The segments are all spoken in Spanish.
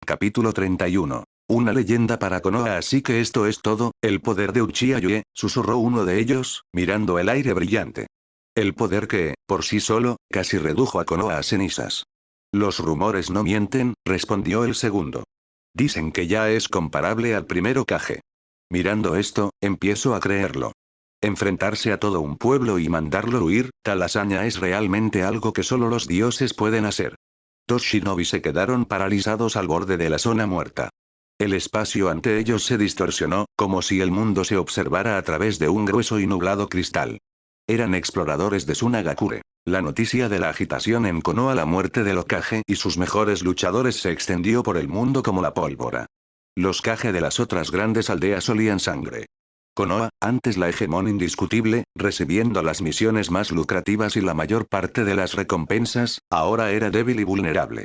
Capítulo 31. Una leyenda para Konoha. Así que esto es todo, el poder de Uchiha-Yue, susurró uno de ellos, mirando el aire brillante. El poder que, por sí solo, casi redujo a Konoha a cenizas. Los rumores no mienten, respondió el segundo. Dicen que ya es comparable al primer Hokage. Mirando esto, empiezo a creerlo. Enfrentarse a todo un pueblo y mandarlo huir, tal hazaña es realmente algo que solo los dioses pueden hacer. Dos shinobi se quedaron paralizados al borde de la zona muerta. El espacio ante ellos se distorsionó, como si el mundo se observara a través de un grueso y nublado cristal. Eran exploradores de Tsunagakure. La noticia de la agitación en Konoha, la muerte del Hokage y sus mejores luchadores se extendió por el mundo como la pólvora. Los Kage de las otras grandes aldeas olían sangre. Konoha, antes la hegemón indiscutible, recibiendo las misiones más lucrativas y la mayor parte de las recompensas, ahora era débil y vulnerable.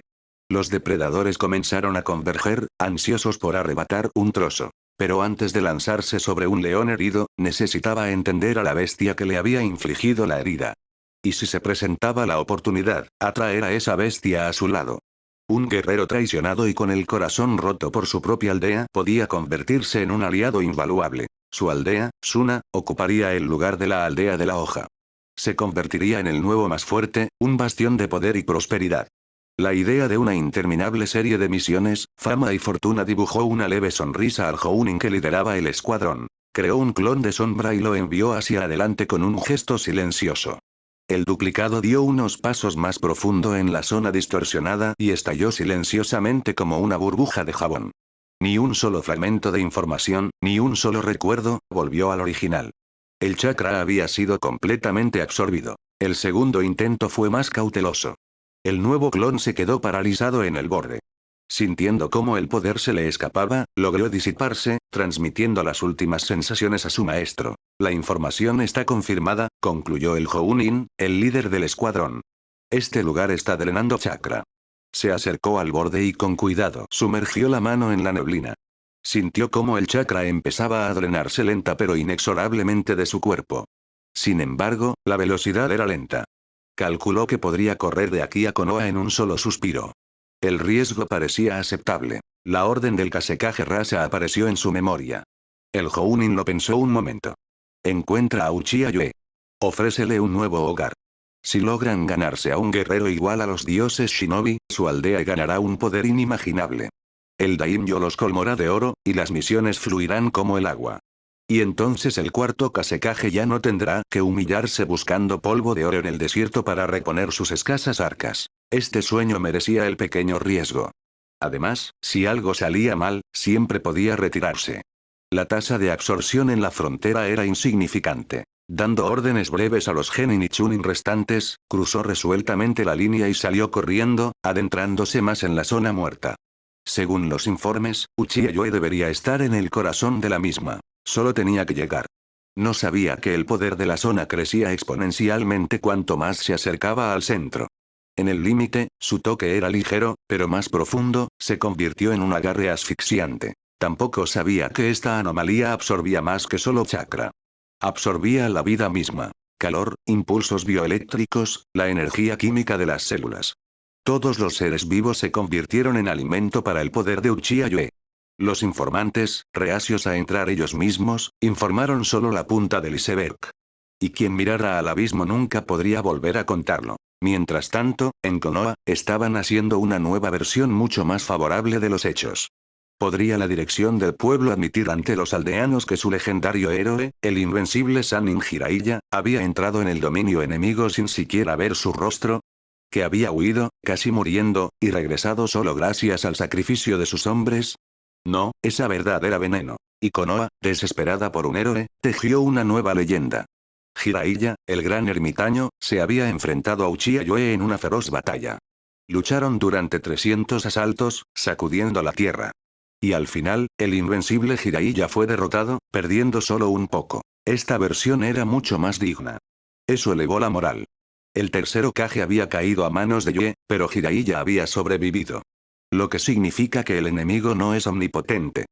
Los depredadores comenzaron a converger, ansiosos por arrebatar un trozo. Pero antes de lanzarse sobre un león herido, necesitaba entender a la bestia que le había infligido la herida. Y si se presentaba la oportunidad, atraer a esa bestia a su lado. Un guerrero traicionado y con el corazón roto por su propia aldea podía convertirse en un aliado invaluable. Su aldea, Suna, ocuparía el lugar de la aldea de la hoja. Se convertiría en el nuevo más fuerte, un bastión de poder y prosperidad. La idea de una interminable serie de misiones, fama y fortuna dibujó una leve sonrisa al Jounin que lideraba el escuadrón. Creó un clon de sombra y lo envió hacia adelante con un gesto silencioso. El duplicado dio unos pasos más profundo en la zona distorsionada y estalló silenciosamente como una burbuja de jabón. Ni un solo fragmento de información, ni un solo recuerdo, volvió al original. El chakra había sido completamente absorbido. El segundo intento fue más cauteloso. El nuevo clon se quedó paralizado en el borde. Sintiendo cómo el poder se le escapaba, logró disiparse, transmitiendo las últimas sensaciones a su maestro. La información está confirmada, concluyó el Jounin, el líder del escuadrón. Este lugar está drenando chakra. Se acercó al borde y con cuidado sumergió la mano en la neblina. Sintió cómo el chakra empezaba a drenarse lenta pero inexorablemente de su cuerpo. Sin embargo, la velocidad era lenta. Calculó que podría correr de aquí a Konoha en un solo suspiro. El riesgo parecía aceptable. La orden del Kazekage Rasa apareció en su memoria. El Jounin lo pensó un momento. Encuentra a Uchiha-Yue. Ofrécele un nuevo hogar. Si logran ganarse a un guerrero igual a los dioses shinobi, su aldea ganará un poder inimaginable. El daimyo los colmará de oro, y las misiones fluirán como el agua. Y entonces el cuarto Kazekage ya no tendrá que humillarse buscando polvo de oro en el desierto para reponer sus escasas arcas. Este sueño merecía el pequeño riesgo. Además, si algo salía mal, siempre podía retirarse. La tasa de absorción en la frontera era insignificante. Dando órdenes breves a los genin y chunin restantes, cruzó resueltamente la línea y salió corriendo, adentrándose más en la zona muerta. Según los informes, Uchiha-Yue debería estar en el corazón de la misma. Solo tenía que llegar. No sabía que el poder de la zona crecía exponencialmente cuanto más se acercaba al centro. En el límite, su toque era ligero, pero más profundo, se convirtió en un agarre asfixiante. Tampoco sabía que esta anomalía absorbía más que solo chakra. Absorbía la vida misma. Calor, impulsos bioeléctricos, la energía química de las células. Todos los seres vivos se convirtieron en alimento para el poder de Uchiha-Yue. Los informantes, reacios a entrar ellos mismos, informaron solo la punta del iceberg. Y quien mirara al abismo nunca podría volver a contarlo. Mientras tanto, en Konoha, estaban haciendo una nueva versión mucho más favorable de los hechos. ¿Podría la dirección del pueblo admitir ante los aldeanos que su legendario héroe, el invencible Sannin Jiraiya, había entrado en el dominio enemigo sin siquiera ver su rostro? ¿Que había huido, casi muriendo, y regresado solo gracias al sacrificio de sus hombres? No, esa verdad era veneno. Y Konoha, desesperada por un héroe, tejió una nueva leyenda. Jiraiya, el gran ermitaño, se había enfrentado a Uchiha-Yue en una feroz batalla. Lucharon durante 300 asaltos, sacudiendo la tierra. Y al final, el invencible Jiraiya fue derrotado, perdiendo solo un poco. Esta versión era mucho más digna. Eso elevó la moral. El tercer Hokage había caído a manos de Yue, pero Jiraiya había sobrevivido. Lo que significa que el enemigo no es omnipotente.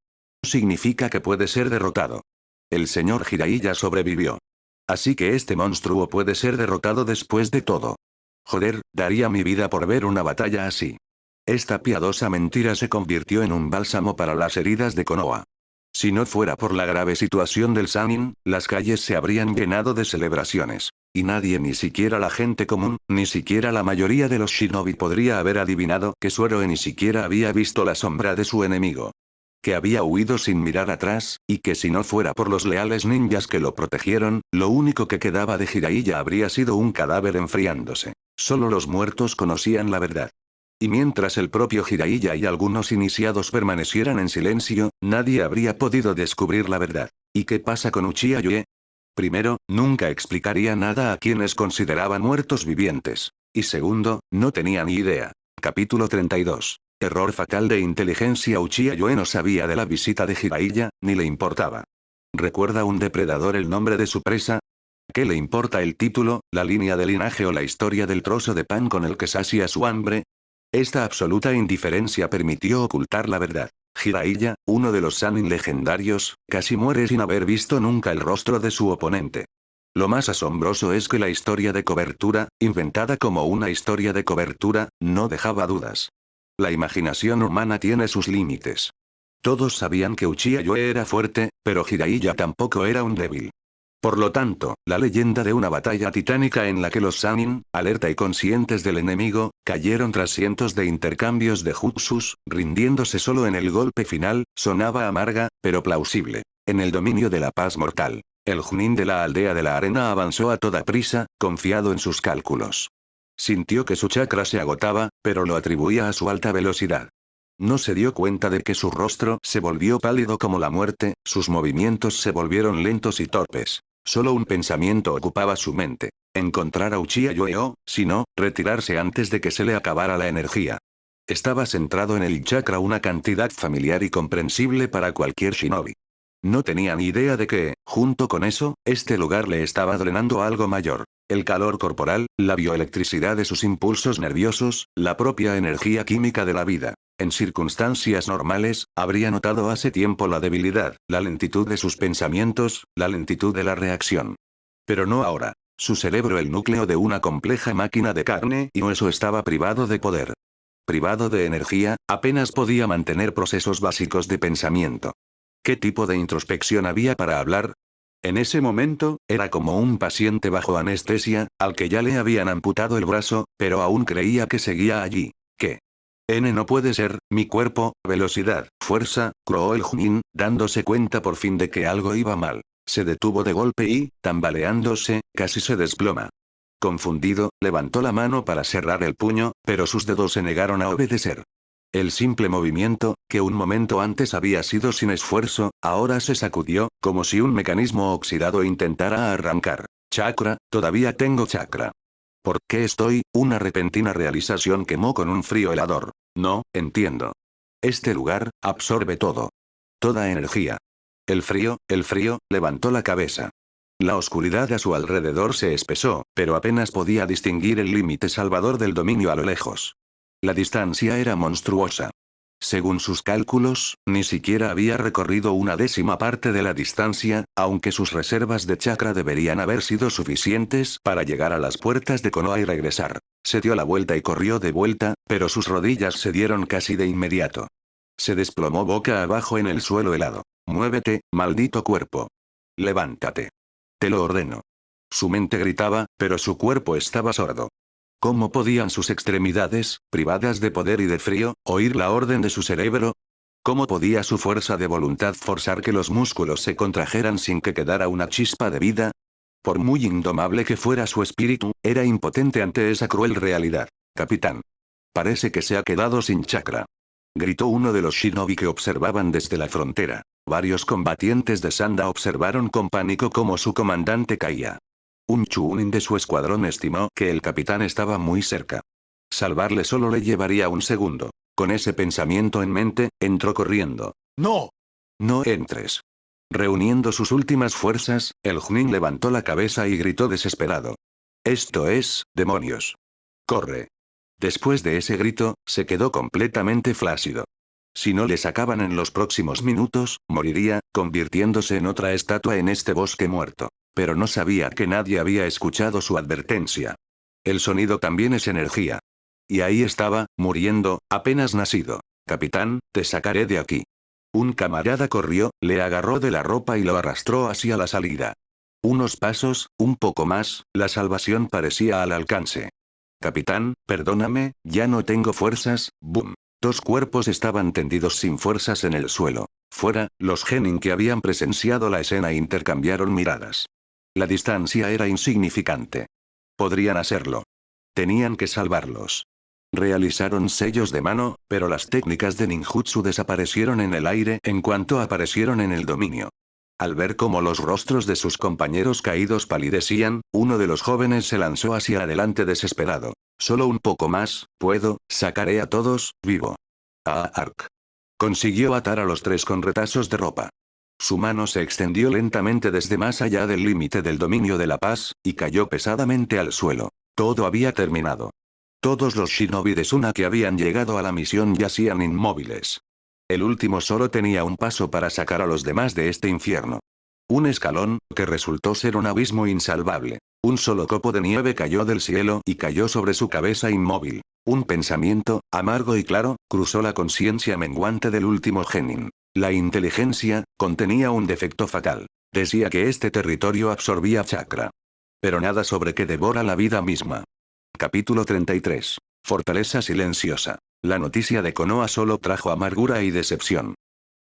Significa que puede ser derrotado. El señor Jiraiya sobrevivió. Así que este monstruo puede ser derrotado después de todo. Joder, daría mi vida por ver una batalla así. Esta piadosa mentira se convirtió en un bálsamo para las heridas de Konoha. Si no fuera por la grave situación del Sannin, las calles se habrían llenado de celebraciones. Y nadie, ni siquiera la gente común, ni siquiera la mayoría de los shinobi podría haber adivinado que su héroe ni siquiera había visto la sombra de su enemigo. Que había huido sin mirar atrás, y que si no fuera por los leales ninjas que lo protegieron, lo único que quedaba de Jiraiya habría sido un cadáver enfriándose. Solo los muertos conocían la verdad. Y mientras el propio Jiraiya y algunos iniciados permanecieran en silencio, nadie habría podido descubrir la verdad. ¿Y qué pasa con Uchiha Yue? Primero, nunca explicaría nada a quienes consideraban muertos vivientes. Y segundo, no tenía ni idea. Capítulo 32. Error fatal de inteligencia. Uchiha Yue no sabía de la visita de Jiraiya, ni le importaba. ¿Recuerda un depredador el nombre de su presa? ¿Qué le importa el título, la línea de linaje o la historia del trozo de pan con el que sacia su hambre? Esta absoluta indiferencia permitió ocultar la verdad. Jiraiya, uno de los Sannin legendarios, casi muere sin haber visto nunca el rostro de su oponente. Lo más asombroso es que la historia de cobertura, inventada como una historia de cobertura, no dejaba dudas. La imaginación humana tiene sus límites. Todos sabían que Uchiha Yue era fuerte, pero Jiraiya tampoco era un débil. Por lo tanto, la leyenda de una batalla titánica en la que los Sannin, alerta y conscientes del enemigo, cayeron tras cientos de intercambios de jutsus, rindiéndose solo en el golpe final, sonaba amarga, pero plausible. En el dominio de la paz mortal, el Junin de la aldea de la arena avanzó a toda prisa, confiado en sus cálculos. Sintió que su chakra se agotaba, pero lo atribuía a su alta velocidad. No se dio cuenta de que su rostro se volvió pálido como la muerte, sus movimientos se volvieron lentos y torpes. Solo un pensamiento ocupaba su mente. Encontrar a Uchiha Yue o, si no, retirarse antes de que se le acabara la energía. Estaba centrado en el chakra, una cantidad familiar y comprensible para cualquier shinobi. No tenía ni idea de que, junto con eso, este lugar le estaba drenando algo mayor. El calor corporal, la bioelectricidad de sus impulsos nerviosos, la propia energía química de la vida. En circunstancias normales, habría notado hace tiempo la debilidad, la lentitud de sus pensamientos, la lentitud de la reacción. Pero no ahora. Su cerebro, el núcleo de una compleja máquina de carne y hueso, estaba privado de poder. Privado de energía, apenas podía mantener procesos básicos de pensamiento. ¿Qué tipo de introspección había para hablar? En ese momento, era como un paciente bajo anestesia, al que ya le habían amputado el brazo, pero aún creía que seguía allí. ¿Qué? No puede ser, mi cuerpo, velocidad, fuerza, croó el Junin, dándose cuenta por fin de que algo iba mal. Se detuvo de golpe y, tambaleándose, casi se desploma. Confundido, levantó la mano para cerrar el puño, pero sus dedos se negaron a obedecer. El simple movimiento, que un momento antes había sido sin esfuerzo, ahora se sacudió, como si un mecanismo oxidado intentara arrancar. Chakra, todavía tengo chakra. ¿Por qué estoy? Una repentina realización quemó con un frío helador. No, entiendo. Este lugar, absorbe todo. Toda energía. El frío, levantó la cabeza. La oscuridad a su alrededor se espesó, pero apenas podía distinguir el límite salvador del dominio a lo lejos. La distancia era monstruosa. Según sus cálculos, ni siquiera había recorrido una décima parte de la distancia, aunque sus reservas de chakra deberían haber sido suficientes para llegar a las puertas de Konoha y regresar. Se dio la vuelta y corrió de vuelta, pero sus rodillas cedieron casi de inmediato. Se desplomó boca abajo en el suelo helado. Muévete, maldito cuerpo. Levántate. Te lo ordeno. Su mente gritaba, pero su cuerpo estaba sordo. ¿Cómo podían sus extremidades, privadas de poder y de frío, oír la orden de su cerebro? ¿Cómo podía su fuerza de voluntad forzar que los músculos se contrajeran sin que quedara una chispa de vida? Por muy indomable que fuera su espíritu, era impotente ante esa cruel realidad. Capitán. Parece que se ha quedado sin chakra. Gritó uno de los shinobi que observaban desde la frontera. Varios combatientes de Sanda observaron con pánico cómo su comandante caía. Un chunin de su escuadrón estimó que el capitán estaba muy cerca. Salvarle solo le llevaría un segundo. Con ese pensamiento en mente, entró corriendo. ¡No! No entres. Reuniendo sus últimas fuerzas, el Junin levantó la cabeza y gritó desesperado. Esto es, demonios. Corre. Después de ese grito, se quedó completamente flácido. Si no le sacaban en los próximos minutos, moriría, convirtiéndose en otra estatua en este bosque muerto. Pero no sabía que nadie había escuchado su advertencia. El sonido también es energía. Y ahí estaba, muriendo, apenas nacido. Capitán, te sacaré de aquí. Un camarada corrió, le agarró de la ropa y lo arrastró hacia la salida. Unos pasos, un poco más, la salvación parecía al alcance. Capitán, perdóname, ya no tengo fuerzas, boom. Dos cuerpos estaban tendidos sin fuerzas en el suelo. Fuera, los Genin que habían presenciado la escena intercambiaron miradas. La distancia era insignificante. Podrían hacerlo. Tenían que salvarlos. Realizaron sellos de mano, pero las técnicas de ninjutsu desaparecieron en el aire en cuanto aparecieron en el dominio. Al ver cómo los rostros de sus compañeros caídos palidecían, uno de los jóvenes se lanzó hacia adelante desesperado. Solo un poco más, puedo, sacaré a todos, vivo. Ark. Consiguió atar a los tres con retazos de ropa. Su mano se extendió lentamente desde más allá del límite del dominio de la paz, y cayó pesadamente al suelo. Todo había terminado. Todos los shinobi de Suna que habían llegado a la misión yacían inmóviles. El último solo tenía un paso para sacar a los demás de este infierno. Un escalón, que resultó ser un abismo insalvable. Un solo copo de nieve cayó del cielo y cayó sobre su cabeza inmóvil. Un pensamiento, amargo y claro, cruzó la conciencia menguante del último genin. La inteligencia, contenía un defecto fatal. Decía que este territorio absorbía chakra. Pero nada sobre que devora la vida misma. Capítulo 33. Fortaleza silenciosa. La noticia de Konoha solo trajo amargura y decepción.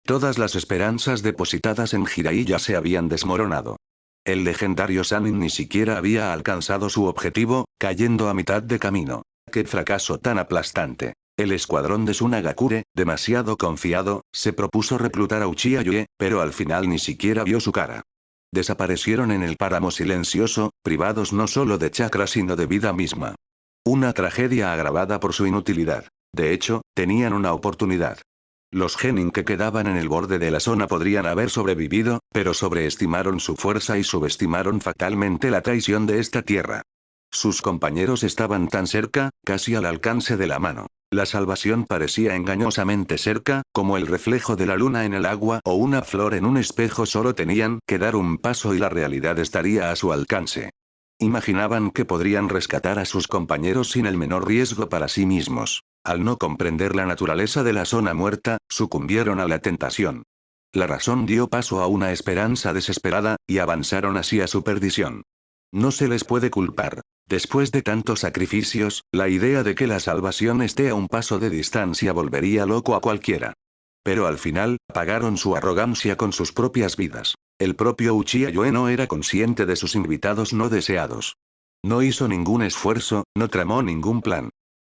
Todas las esperanzas depositadas en Jiraiya se habían desmoronado. El legendario Sannin ni siquiera había alcanzado su objetivo, cayendo a mitad de camino. ¡Qué fracaso tan aplastante! El escuadrón de Tsunagakure, demasiado confiado, se propuso reclutar a Uchiha Yue, pero al final ni siquiera vio su cara. Desaparecieron en el páramo silencioso, privados no solo de chakra sino de vida misma. Una tragedia agravada por su inutilidad. De hecho, tenían una oportunidad. Los genin que quedaban en el borde de la zona podrían haber sobrevivido, pero sobreestimaron su fuerza y subestimaron fatalmente la traición de esta tierra. Sus compañeros estaban tan cerca, casi al alcance de la mano. La salvación parecía engañosamente cerca, como el reflejo de la luna en el agua o una flor en un espejo. Solo tenían que dar un paso y la realidad estaría a su alcance. Imaginaban que podrían rescatar a sus compañeros sin el menor riesgo para sí mismos. Al no comprender la naturaleza de la zona muerta, sucumbieron a la tentación. La razón dio paso a una esperanza desesperada, y avanzaron hacia su perdición. No se les puede culpar. Después de tantos sacrificios, la idea de que la salvación esté a un paso de distancia volvería loco a cualquiera. Pero al final, pagaron su arrogancia con sus propias vidas. El propio Uchiha Yue no era consciente de sus invitados no deseados. No hizo ningún esfuerzo, no tramó ningún plan.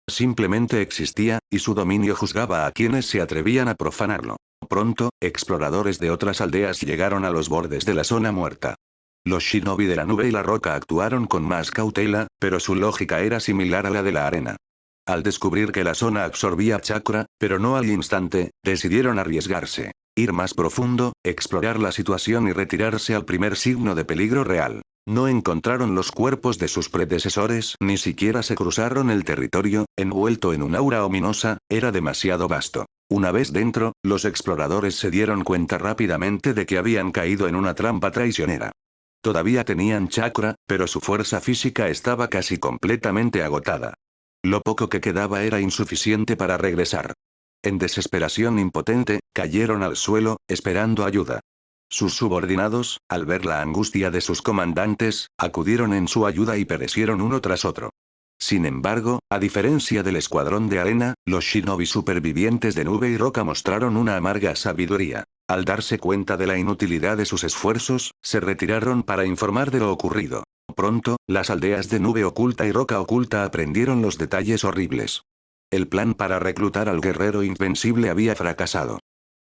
Simplemente existía, y su dominio juzgaba a quienes se atrevían a profanarlo. Pronto, exploradores de otras aldeas llegaron a los bordes de la zona muerta. Los shinobi de la nube y la roca actuaron con más cautela, pero su lógica era similar a la de la arena. Al descubrir que la zona absorbía chakra, pero no al instante, decidieron arriesgarse. Ir más profundo, explorar la situación y retirarse al primer signo de peligro real. No encontraron los cuerpos de sus predecesores, ni siquiera se cruzaron el territorio, envuelto en un aura ominosa, era demasiado vasto. Una vez dentro, los exploradores se dieron cuenta rápidamente de que habían caído en una trampa traicionera. Todavía tenían chakra, pero su fuerza física estaba casi completamente agotada. Lo poco que quedaba era insuficiente para regresar. En desesperación impotente, cayeron al suelo, esperando ayuda. Sus subordinados, al ver la angustia de sus comandantes, acudieron en su ayuda y perecieron uno tras otro. Sin embargo, a diferencia del escuadrón de arena, los shinobi supervivientes de nube y roca mostraron una amarga sabiduría. Al darse cuenta de la inutilidad de sus esfuerzos, se retiraron para informar de lo ocurrido. Pronto, las aldeas de nube oculta y roca oculta aprendieron los detalles horribles. El plan para reclutar al guerrero invencible había fracasado.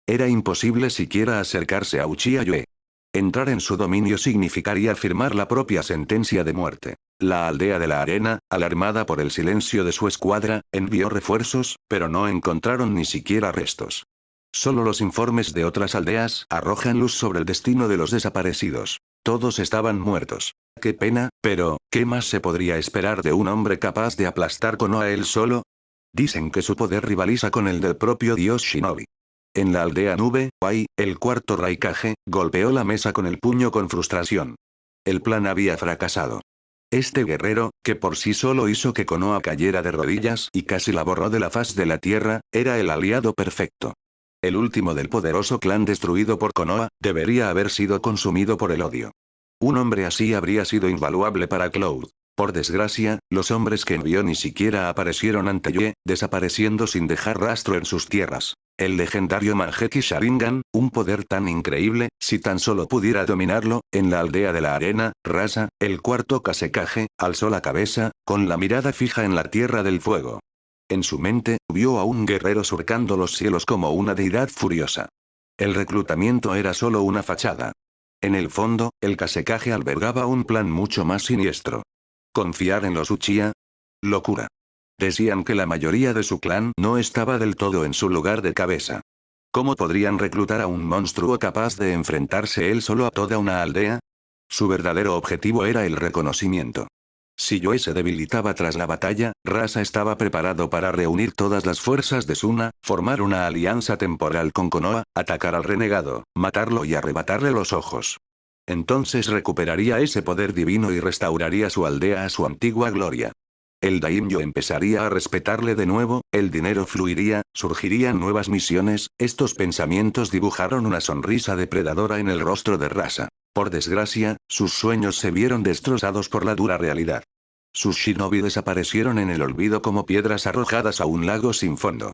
Era imposible siquiera acercarse a Uchiha Yue. Entrar en su dominio significaría firmar la propia sentencia de muerte. La aldea de la arena, alarmada por el silencio de su escuadra, envió refuerzos, pero no encontraron ni siquiera restos. Solo los informes de otras aldeas arrojan luz sobre el destino de los desaparecidos. Todos estaban muertos. Qué pena, pero, ¿qué más se podría esperar de un hombre capaz de aplastar Konoha él solo? Dicen que su poder rivaliza con el del propio dios Shinobi. En la aldea Nube, Wai, el cuarto Raikage, golpeó la mesa con el puño con frustración. El plan había fracasado. Este guerrero, que por sí solo hizo que Konoha cayera de rodillas y casi la borró de la faz de la tierra, era el aliado perfecto. El último del poderoso clan destruido por Konoha, debería haber sido consumido por el odio. Un hombre así habría sido invaluable para Cloud. Por desgracia, los hombres que envió ni siquiera aparecieron ante Yue, desapareciendo sin dejar rastro en sus tierras. El legendario Mangekyou Sharingan, un poder tan increíble, si tan solo pudiera dominarlo, en la aldea de la arena, Rasa, el cuarto Kasekaze, alzó la cabeza, con la mirada fija en la tierra del fuego. En su mente, vio a un guerrero surcando los cielos como una deidad furiosa. El reclutamiento era solo una fachada. En el fondo, el Kasekaze albergaba un plan mucho más siniestro. ¿Confiar en los Uchiha? Locura. Decían que la mayoría de su clan no estaba del todo en su lugar de cabeza. ¿Cómo podrían reclutar a un monstruo capaz de enfrentarse él solo a toda una aldea? Su verdadero objetivo era el reconocimiento. Si Yue se debilitaba tras la batalla, Rasa estaba preparado para reunir todas las fuerzas de Suna, formar una alianza temporal con Konoha, atacar al renegado, matarlo y arrebatarle los ojos. Entonces recuperaría ese poder divino y restauraría su aldea a su antigua gloria. El daimyo empezaría a respetarle de nuevo, el dinero fluiría, surgirían nuevas misiones. Estos pensamientos dibujaron una sonrisa depredadora en el rostro de Rasa. Por desgracia, sus sueños se vieron destrozados por la dura realidad. Sus shinobi desaparecieron en el olvido como piedras arrojadas a un lago sin fondo.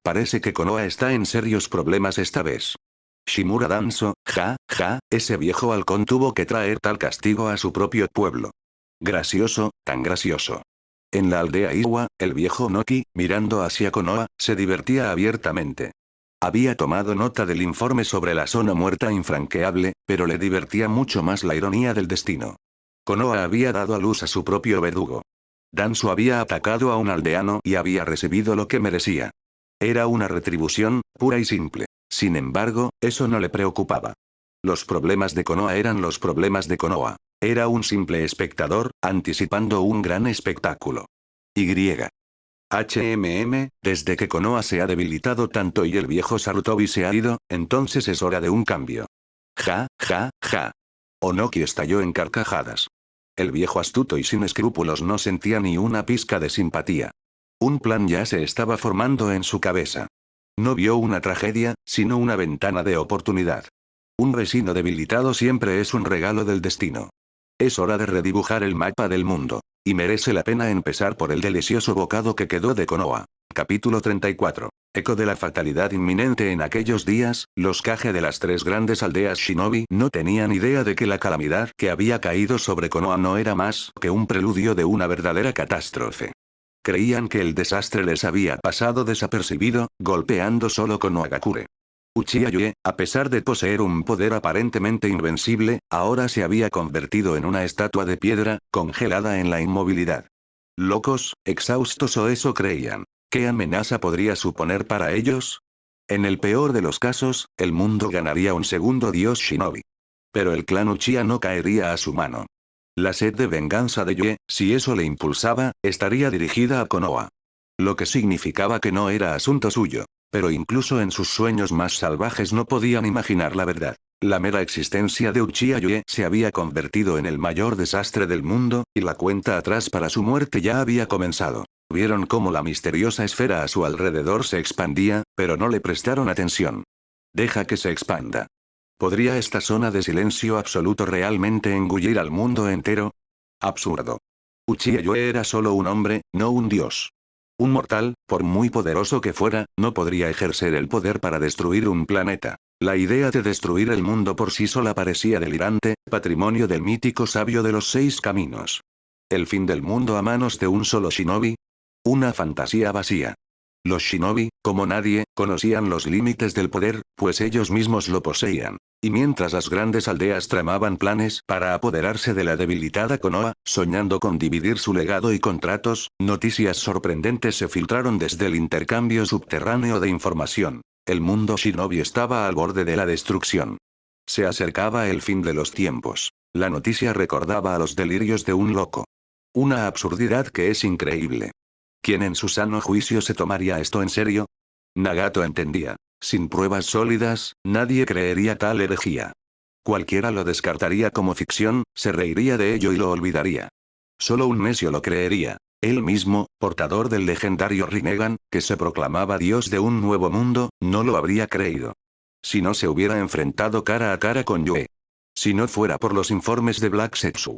Parece que Konoha está en serios problemas esta vez. Shimura Danzo, ese viejo halcón tuvo que traer tal castigo a su propio pueblo. Gracioso, tan gracioso. En la aldea Iwa, el viejo Noki, mirando hacia Konoha, se divertía abiertamente. Había tomado nota del informe sobre la zona muerta infranqueable, pero le divertía mucho más la ironía del destino. Konoha había dado a luz a su propio verdugo. Danzo había atacado a un aldeano y había recibido lo que merecía. Era una retribución, pura y simple. Sin embargo, eso no le preocupaba. Los problemas de Konoha eran los problemas de Konoha. Era un simple espectador, anticipando un gran espectáculo. Desde que Konoha se ha debilitado tanto y el viejo Sarutobi se ha ido, entonces es hora de un cambio. Onoki estalló en carcajadas. El viejo astuto y sin escrúpulos no sentía ni una pizca de simpatía. Un plan ya se estaba formando en su cabeza. No vio una tragedia, sino una ventana de oportunidad. Un vecino debilitado siempre es un regalo del destino. Es hora de redibujar el mapa del mundo. Y merece la pena empezar por el delicioso bocado que quedó de Konoha. Capítulo 34. Eco de la fatalidad inminente. En aquellos días, los Kage de las tres grandes aldeas shinobi no tenían idea de que la calamidad que había caído sobre Konoha no era más que un preludio de una verdadera catástrofe. Creían que el desastre les había pasado desapercibido, golpeando solo Konohagakure. Uchiha Yue, a pesar de poseer un poder aparentemente invencible, ahora se había convertido en una estatua de piedra, congelada en la inmovilidad. Locos, exhaustos o eso creían. ¿Qué amenaza podría suponer para ellos? En el peor de los casos, el mundo ganaría un segundo dios shinobi. Pero el clan Uchiha no caería a su mano. La sed de venganza de Yue, si eso le impulsaba, estaría dirigida a Konoha. Lo que significaba que no era asunto suyo. Pero incluso en sus sueños más salvajes no podían imaginar la verdad. La mera existencia de Uchiha Yue se había convertido en el mayor desastre del mundo, y la cuenta atrás para su muerte ya había comenzado. Vieron cómo la misteriosa esfera a su alrededor se expandía, pero no le prestaron atención. Deja que se expanda. ¿Podría esta zona de silencio absoluto realmente engullir al mundo entero? Absurdo. Uchiha Yue era solo un hombre, no un dios. Un mortal, por muy poderoso que fuera, no podría ejercer el poder para destruir un planeta. La idea de destruir el mundo por sí sola parecía delirante, patrimonio del mítico sabio de los 6 caminos. ¿El fin del mundo a manos de un solo shinobi? Una fantasía vacía. Los shinobi, como nadie, conocían los límites del poder, pues ellos mismos lo poseían. Y mientras las grandes aldeas tramaban planes para apoderarse de la debilitada Konoha, soñando con dividir su legado y contratos, noticias sorprendentes se filtraron desde el intercambio subterráneo de información. El mundo shinobi estaba al borde de la destrucción. Se acercaba el fin de los tiempos. La noticia recordaba a los delirios de un loco. Una absurdidad que es increíble. ¿Quién en su sano juicio se tomaría esto en serio? Nagato entendía. Sin pruebas sólidas, nadie creería tal herejía. Cualquiera lo descartaría como ficción, se reiría de ello y lo olvidaría. Solo un necio lo creería. Él mismo, portador del legendario Rinnegan, que se proclamaba dios de un nuevo mundo, no lo habría creído. Si no se hubiera enfrentado cara a cara con Yue. Si no fuera por los informes de Black Setsu.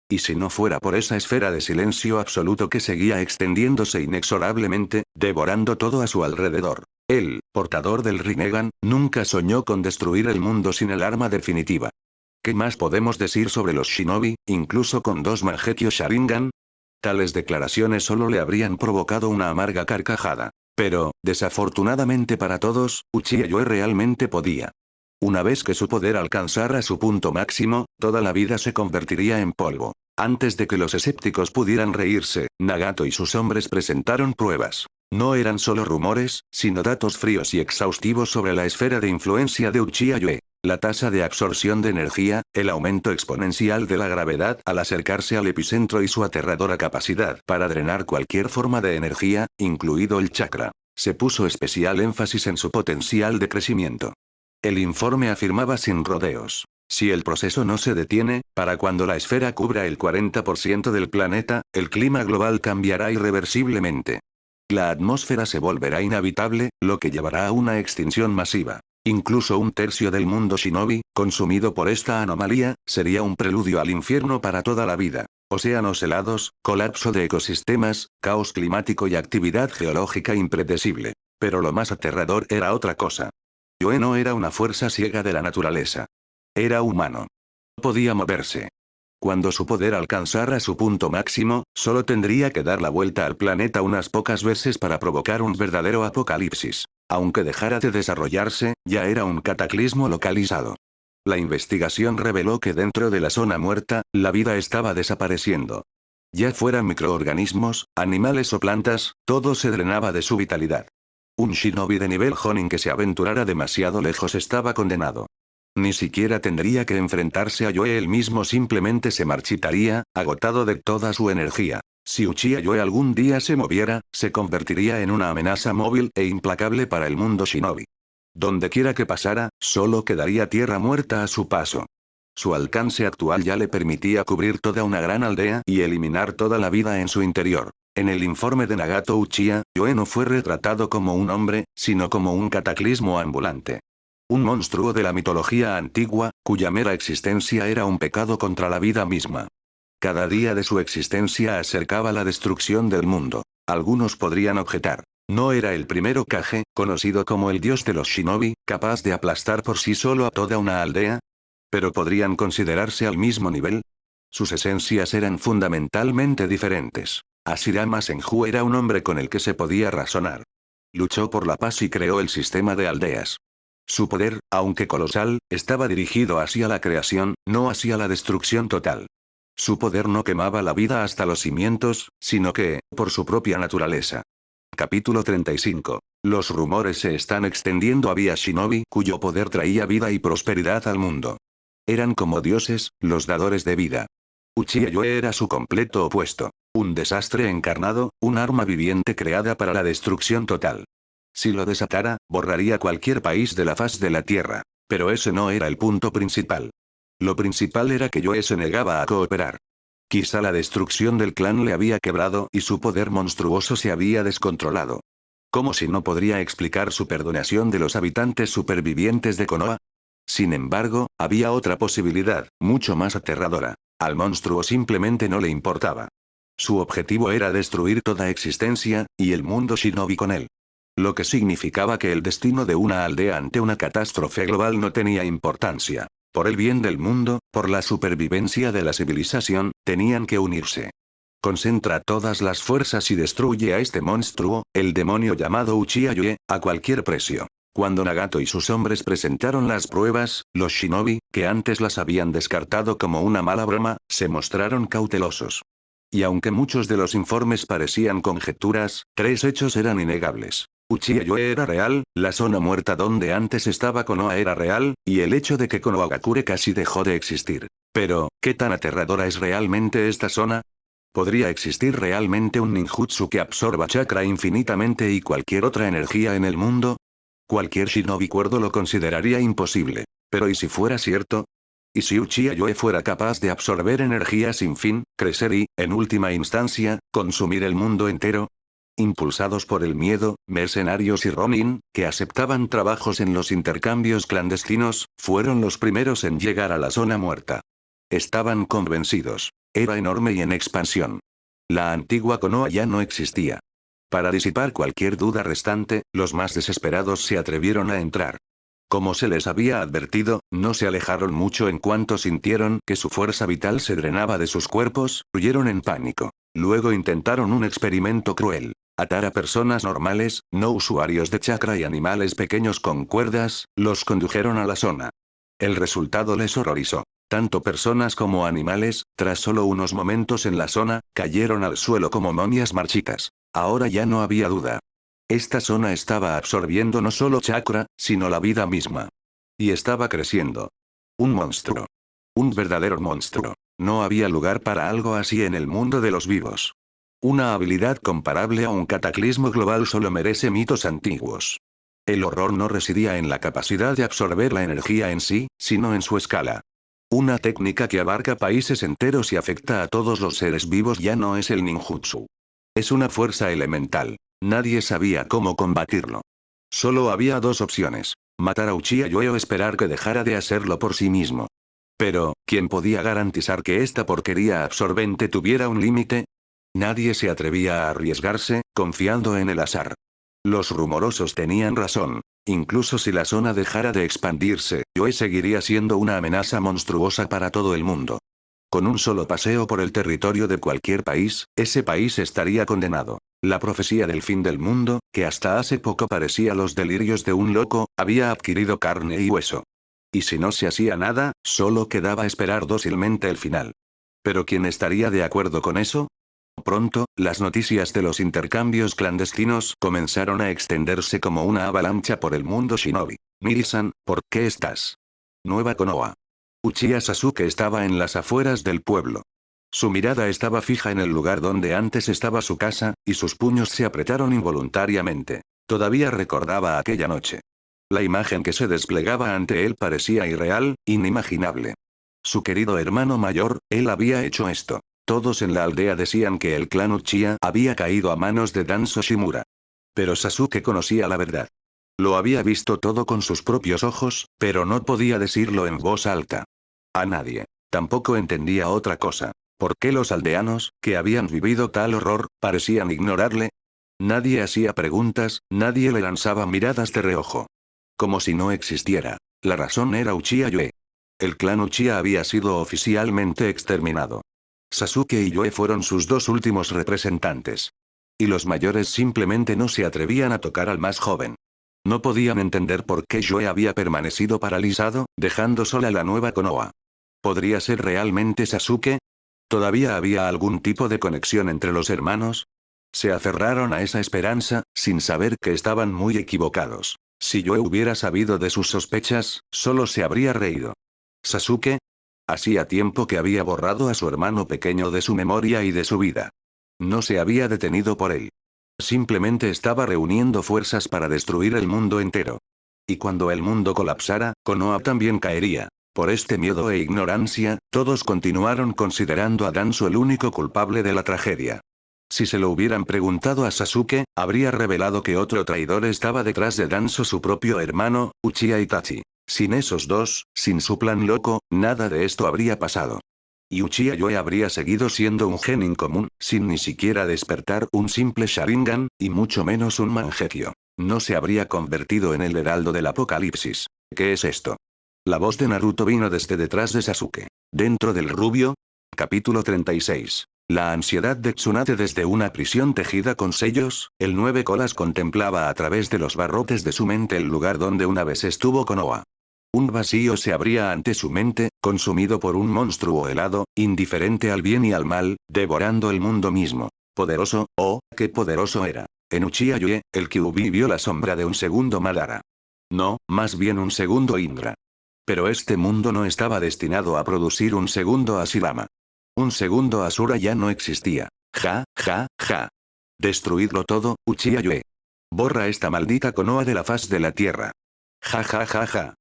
Y si no fuera por esa esfera de silencio absoluto que seguía extendiéndose inexorablemente, devorando todo a su alrededor. Él, portador del Rinnegan, nunca soñó con destruir el mundo sin el arma definitiva. ¿Qué más podemos decir sobre los shinobi, incluso con 2 Mangekyo Sharingan? Tales declaraciones solo le habrían provocado una amarga carcajada. Pero, desafortunadamente para todos, Uchiha Yue realmente podía. Una vez que su poder alcanzara su punto máximo, toda la vida se convertiría en polvo. Antes de que los escépticos pudieran reírse, Nagato y sus hombres presentaron pruebas. No eran solo rumores, sino datos fríos y exhaustivos sobre la esfera de influencia de Uchiha Yue. La tasa de absorción de energía, el aumento exponencial de la gravedad al acercarse al epicentro y su aterradora capacidad para drenar cualquier forma de energía, incluido el chakra. Se puso especial énfasis en su potencial de crecimiento. El informe afirmaba sin rodeos. Si el proceso no se detiene, para cuando la esfera cubra el 40% del planeta, el clima global cambiará irreversiblemente. La atmósfera se volverá inhabitable, lo que llevará a una extinción masiva. Incluso 1/3 del mundo shinobi, consumido por esta anomalía, sería un preludio al infierno para toda la vida. Océanos helados, colapso de ecosistemas, caos climático y actividad geológica impredecible. Pero lo más aterrador era otra cosa. Yue no era una fuerza ciega de la naturaleza. Era humano. Podía moverse. Cuando su poder alcanzara su punto máximo, solo tendría que dar la vuelta al planeta unas pocas veces para provocar un verdadero apocalipsis. Aunque dejara de desarrollarse, ya era un cataclismo localizado. La investigación reveló que dentro de la zona muerta, la vida estaba desapareciendo. Ya fueran microorganismos, animales o plantas, todo se drenaba de su vitalidad. Un shinobi de nivel Jonin que se aventurara demasiado lejos estaba condenado. Ni siquiera tendría que enfrentarse a Yue, él mismo simplemente se marchitaría, agotado de toda su energía. Si Uchiha Yue algún día se moviera, se convertiría en una amenaza móvil e implacable para el mundo shinobi. Donde quiera que pasara, solo quedaría tierra muerta a su paso. Su alcance actual ya le permitía cubrir toda una gran aldea y eliminar toda la vida en su interior. En el informe de Nagato Uchiha, Yue no fue retratado como un hombre, sino como un cataclismo ambulante. Un monstruo de la mitología antigua, cuya mera existencia era un pecado contra la vida misma. Cada día de su existencia acercaba la destrucción del mundo. Algunos podrían objetar. ¿No era el primer Hokage, conocido como el dios de los shinobi, capaz de aplastar por sí solo a toda una aldea? ¿Pero podrían considerarse al mismo nivel? Sus esencias eran fundamentalmente diferentes. Hashirama Senju era un hombre con el que se podía razonar. Luchó por la paz y creó el sistema de aldeas. Su poder, aunque colosal, estaba dirigido hacia la creación, no hacia la destrucción total. Su poder no quemaba la vida hasta los cimientos, sino que, por su propia naturaleza. Capítulo 35. Los rumores se están extendiendo. Había shinobi cuyo poder traía vida y prosperidad al mundo. Eran como dioses, los dadores de vida. Uchiha Yue era su completo opuesto. Un desastre encarnado, un arma viviente creada para la destrucción total. Si lo desatara, borraría cualquier país de la faz de la tierra. Pero ese no era el punto principal. Lo principal era que Yue se negaba a cooperar. Quizá la destrucción del clan le había quebrado y su poder monstruoso se había descontrolado. ¿Cómo si no podría explicar su perdonación de los habitantes supervivientes de Konoha? Sin embargo, había otra posibilidad, mucho más aterradora. Al monstruo simplemente no le importaba. Su objetivo era destruir toda existencia, y el mundo shinobi con él. Lo que significaba que el destino de una aldea ante una catástrofe global no tenía importancia. Por el bien del mundo, por la supervivencia de la civilización, tenían que unirse. Concentra todas las fuerzas y destruye a este monstruo, el demonio llamado Uchiha Yue, a cualquier precio. Cuando Nagato y sus hombres presentaron las pruebas, los shinobi, que antes las habían descartado como una mala broma, se mostraron cautelosos. Y aunque muchos de los informes parecían conjeturas, 3 hechos eran innegables. Uchiha Yue era real, la zona muerta donde antes estaba Konoha era real, y el hecho de que Konohagakure casi dejó de existir. Pero, ¿qué tan aterradora es realmente esta zona? ¿Podría existir realmente un ninjutsu que absorba chakra infinitamente y cualquier otra energía en el mundo? Cualquier shinobi cuerdo lo consideraría imposible. Pero ¿y si fuera cierto? ¿Y si Uchiha Yoe fuera capaz de absorber energía sin fin, crecer y, en última instancia, consumir el mundo entero? Impulsados por el miedo, mercenarios y Ronin, que aceptaban trabajos en los intercambios clandestinos, fueron los primeros en llegar a la zona muerta. Estaban convencidos. Era enorme y en expansión. La antigua Konoha ya no existía. Para disipar cualquier duda restante, los más desesperados se atrevieron a entrar. Como se les había advertido, no se alejaron mucho en cuanto sintieron que su fuerza vital se drenaba de sus cuerpos, huyeron en pánico. Luego intentaron un experimento cruel. Atar a personas normales, no usuarios de chakra y animales pequeños con cuerdas, los condujeron a la zona. El resultado les horrorizó. Tanto personas como animales, tras solo unos momentos en la zona, cayeron al suelo como momias marchitas. Ahora ya no había duda. Esta zona estaba absorbiendo no solo chakra, sino la vida misma. Y estaba creciendo. Un monstruo. Un verdadero monstruo. No había lugar para algo así en el mundo de los vivos. Una habilidad comparable a un cataclismo global solo merece mitos antiguos. El horror no residía en la capacidad de absorber la energía en sí, sino en su escala. Una técnica que abarca países enteros y afecta a todos los seres vivos ya no es el ninjutsu. Es una fuerza elemental. Nadie sabía cómo combatirlo. Solo había dos opciones: matar a Uchiha Yoe o esperar que dejara de hacerlo por sí mismo. Pero, ¿quién podía garantizar que esta porquería absorbente tuviera un límite? Nadie se atrevía a arriesgarse, confiando en el azar. Los rumorosos tenían razón. Incluso si la zona dejara de expandirse, Yoe seguiría siendo una amenaza monstruosa para todo el mundo. Con un solo paseo por el territorio de cualquier país, ese país estaría condenado. La profecía del fin del mundo, que hasta hace poco parecía los delirios de un loco, había adquirido carne y hueso. Y si no se hacía nada, solo quedaba esperar dócilmente el final. ¿Pero quién estaría de acuerdo con eso? Pronto, las noticias de los intercambios clandestinos comenzaron a extenderse como una avalancha por el mundo shinobi. Miri-san, ¿por qué estás? Nueva Konoha. Uchiha Sasuke estaba en las afueras del pueblo. Su mirada estaba fija en el lugar donde antes estaba su casa, y sus puños se apretaron involuntariamente. Todavía recordaba aquella noche. La imagen que se desplegaba ante él parecía irreal, inimaginable. Su querido hermano mayor, él había hecho esto. Todos en la aldea decían que el clan Uchiha había caído a manos de Danzo Shimura. Pero Sasuke conocía la verdad. Lo había visto todo con sus propios ojos, pero no podía decirlo en voz alta. A nadie. Tampoco entendía otra cosa. ¿Por qué los aldeanos, que habían vivido tal horror, parecían ignorarle? Nadie hacía preguntas, nadie le lanzaba miradas de reojo. Como si no existiera. La razón era Uchiha Yoe. El clan Uchiha había sido oficialmente exterminado. Sasuke y Yoe fueron sus dos últimos representantes. Y los mayores simplemente no se atrevían a tocar al más joven. No podían entender por qué Yoe había permanecido paralizado, dejando sola la nueva Konoha. ¿Podría ser realmente Sasuke? ¿Todavía había algún tipo de conexión entre los hermanos? Se aferraron a esa esperanza, sin saber que estaban muy equivocados. Si Yoe hubiera sabido de sus sospechas, solo se habría reído. ¿Sasuke? Hacía tiempo que había borrado a su hermano pequeño de su memoria y de su vida. No se había detenido por él. Simplemente estaba reuniendo fuerzas para destruir el mundo entero. Y cuando el mundo colapsara, Konoha también caería. Por este miedo e ignorancia, todos continuaron considerando a Danzo el único culpable de la tragedia. Si se lo hubieran preguntado a Sasuke, habría revelado que otro traidor estaba detrás de Danzo, su propio hermano, Uchiha Itachi. Sin esos dos, sin su plan loco, nada de esto habría pasado. Y Uchiha Yoe habría seguido siendo un genin común, sin ni siquiera despertar un simple Sharingan, y mucho menos un Mangekyo. No se habría convertido en el heraldo del apocalipsis. ¿Qué es esto? La voz de Naruto vino desde detrás de Sasuke. ¿Dentro del rubio? Capítulo 36. La ansiedad de Tsunade desde una prisión tejida con sellos, el nueve colas contemplaba a través de los barrotes de su mente el lugar donde una vez estuvo Konoha. Un vacío se abría ante su mente, consumido por un monstruo helado, indiferente al bien y al mal, devorando el mundo mismo. Poderoso, oh, qué poderoso era. En Uchiha Yoe, el Kyuubi vio la sombra de un segundo Madara. No, más bien un segundo Indra. Pero este mundo no estaba destinado a producir un segundo Hashirama. Un segundo Asura ya no existía. Ja, ja, ja. Destruidlo todo, Uchiha Yoe. Borra esta maldita Konoha de la faz de la tierra. Ja ja ja ja.